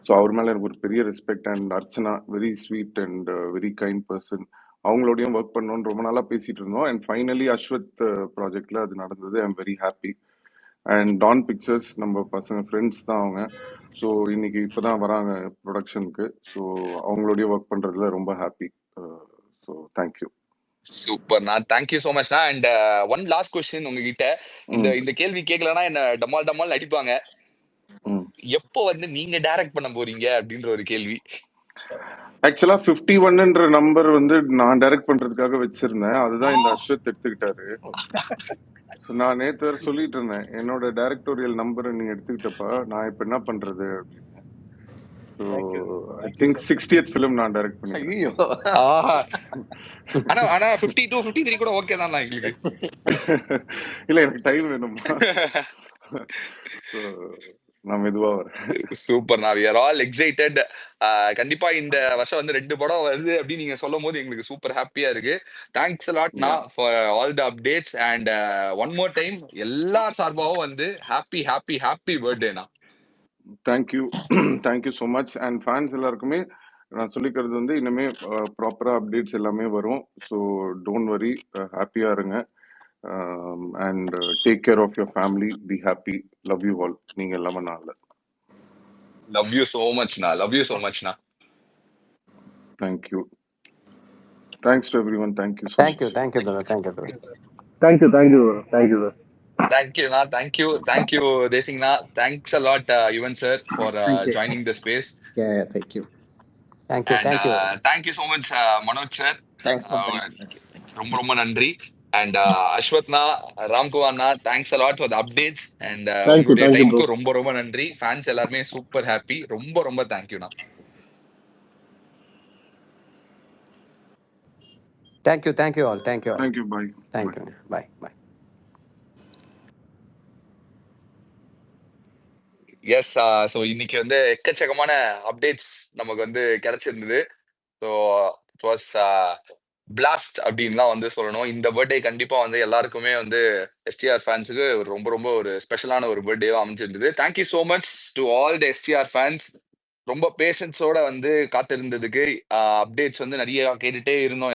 ஸோ அவர் மேல எனக்கு ஒரு பெரிய respect. And Archana very sweet and very kind person, அவங்களோடையும் ஒர்க் பண்ணணும்னு ரொம்ப நாளா பேசிட்டு இருந்தோம். அண்ட் ஃபைனலி அஸ்வத் ப்ராஜெக்ட்ல அது நடந்தது. I am very happy. And Dawn pictures நம்ம பசங்க ஃப்ரெண்ட்ஸ் தான் அவங்க. ஸோ இன்னைக்கு இப்போதான் வராங்க ப்ரொடக்ஷனுக்கு. ஸோ அவங்களோடய ஒர்க் பண்றதுல ரொம்ப ஹாப்பி. So thank you. சூப்பர்ண்ணா, தேங்க்யூ ஸோ மச்ண்ணா. அண்ட் ஒன் லாஸ்ட் கொஸ்டின் உங்ககிட்ட. இந்த கேள்வி கேட்கலன்னா என்ன டமால் டமால் அடிப்பாங்க. எப்போ வந்து நீங்க டைரக்ட் பண்ண போறீங்க அப்படின்ற ஒரு கேள்வி. ஆக்சுவலா 51ன்ற நம்பர் வந்து நான் டைரக்ட் பண்றதுக்காக வச்சிருந்தேன். அதுதான் இந்த அஸ்வத் எடுத்துக்கிட்டாரு. ஸோ நான் நேற்று வேற சொல்லிட்டு இருந்தேன், என்னோட டைரக்டோரியல் நம்பரை நீங்க எடுத்துக்கிட்டப்பா, நான் இப்ப என்ன பண்றது அப்படின்னு. So I think 60th film நான் டைரக்ட் பண்ணிக்கிறேன். ஐயோ ஆனா 52 53 கூட ஓகே தான் எங்களுக்கு. இல்ல எனக்கு டைம் வேணுமா. ஸோ நான் மெதுவா வரேன். சூப்பர்ண்ணா, we are all excited. கண்டிப்பா இந்த வருஷம் வந்து 2 படம் வருது அப்படின்னு நீங்க சொல்லும் போது எங்களுக்கு சூப்பர் ஹாப்பியா இருக்கு. தேங்க்ஸ் a lotண்ணா for all the updates. And one more time எல்லா சார்பாவும் வந்து ஹாப்பி ஹாப்பி ஹாப்பி பர்த்டேண்ணா. Thank you thank you so much. And fans எல்லாருக்குமே நான் சொல்லிக்கிறது வந்து இனிமே ப்ராப்பரா அப்டேட்ஸ் எல்லாமே வரும். ஸோ டோன்ட் வரி, ஹாப்பியா இருங்க. And take care of your family, be happy, love you all. நீங்க எல்லாமே நான் இல்லை. லவ் யூ ஸோ மச்ண்ணா, லவ் யூ ஸோ மச்ண்ணா. Thank you. Thanks to everyone. Thank you so thank you much. Thank you brother. Thank you brother. Thank you thank you thank you sir. தேங்க்யூண்ணா, thank you தேசிங்ண்ணா. Thanks a lot Yuvan sir for joining the space. Thank you. Thank you and thank you thank you so much Manoj sir. Thanks ரொம்ப ரொம்ப நன்றி. And அஸ்வத்னா, ராம்குமார்னா, thanks a lot for the updates. And உங்களுடைய thank you bro. டைமுக்கு ரொம்ப ரொம்ப நன்றி. ஃபேன்ஸ் எல்லாருமே சூப்பர் ஹாப்பி. ரொம்ப ரொம்ப தேங்க்யூண்ணா. Thank you all. Thank you all. Thank you. Bye. Thank you. Bye bye. Yes. So இன்னைக்கு வந்து எக்கச்சக்கமான அப்டேட்ஸ் நமக்கு வந்து கிடைச்சிருந்தது. ஸோ இட் வாஸ் பிளாஸ்ட் அப்படின்னு தான் வந்து சொல்லணும். இந்த பர்த்டே கண்டிப்பா வந்து எல்லாருக்குமே வந்து எஸ்டிஆர் ஃபேன்ஸுக்கு ரொம்ப ரொம்ப ஒரு ஸ்பெஷலான ஒரு பர்த்டேவா அமைஞ்சிருந்தது. Thank you so much to all the STR fans. ரொம்ப பேஷன்ஸோட வந்து காத்திருந்ததுக்கு. அப்டேட்ஸ் வந்து நிறைய கேட்டுட்டே இருந்தோம்.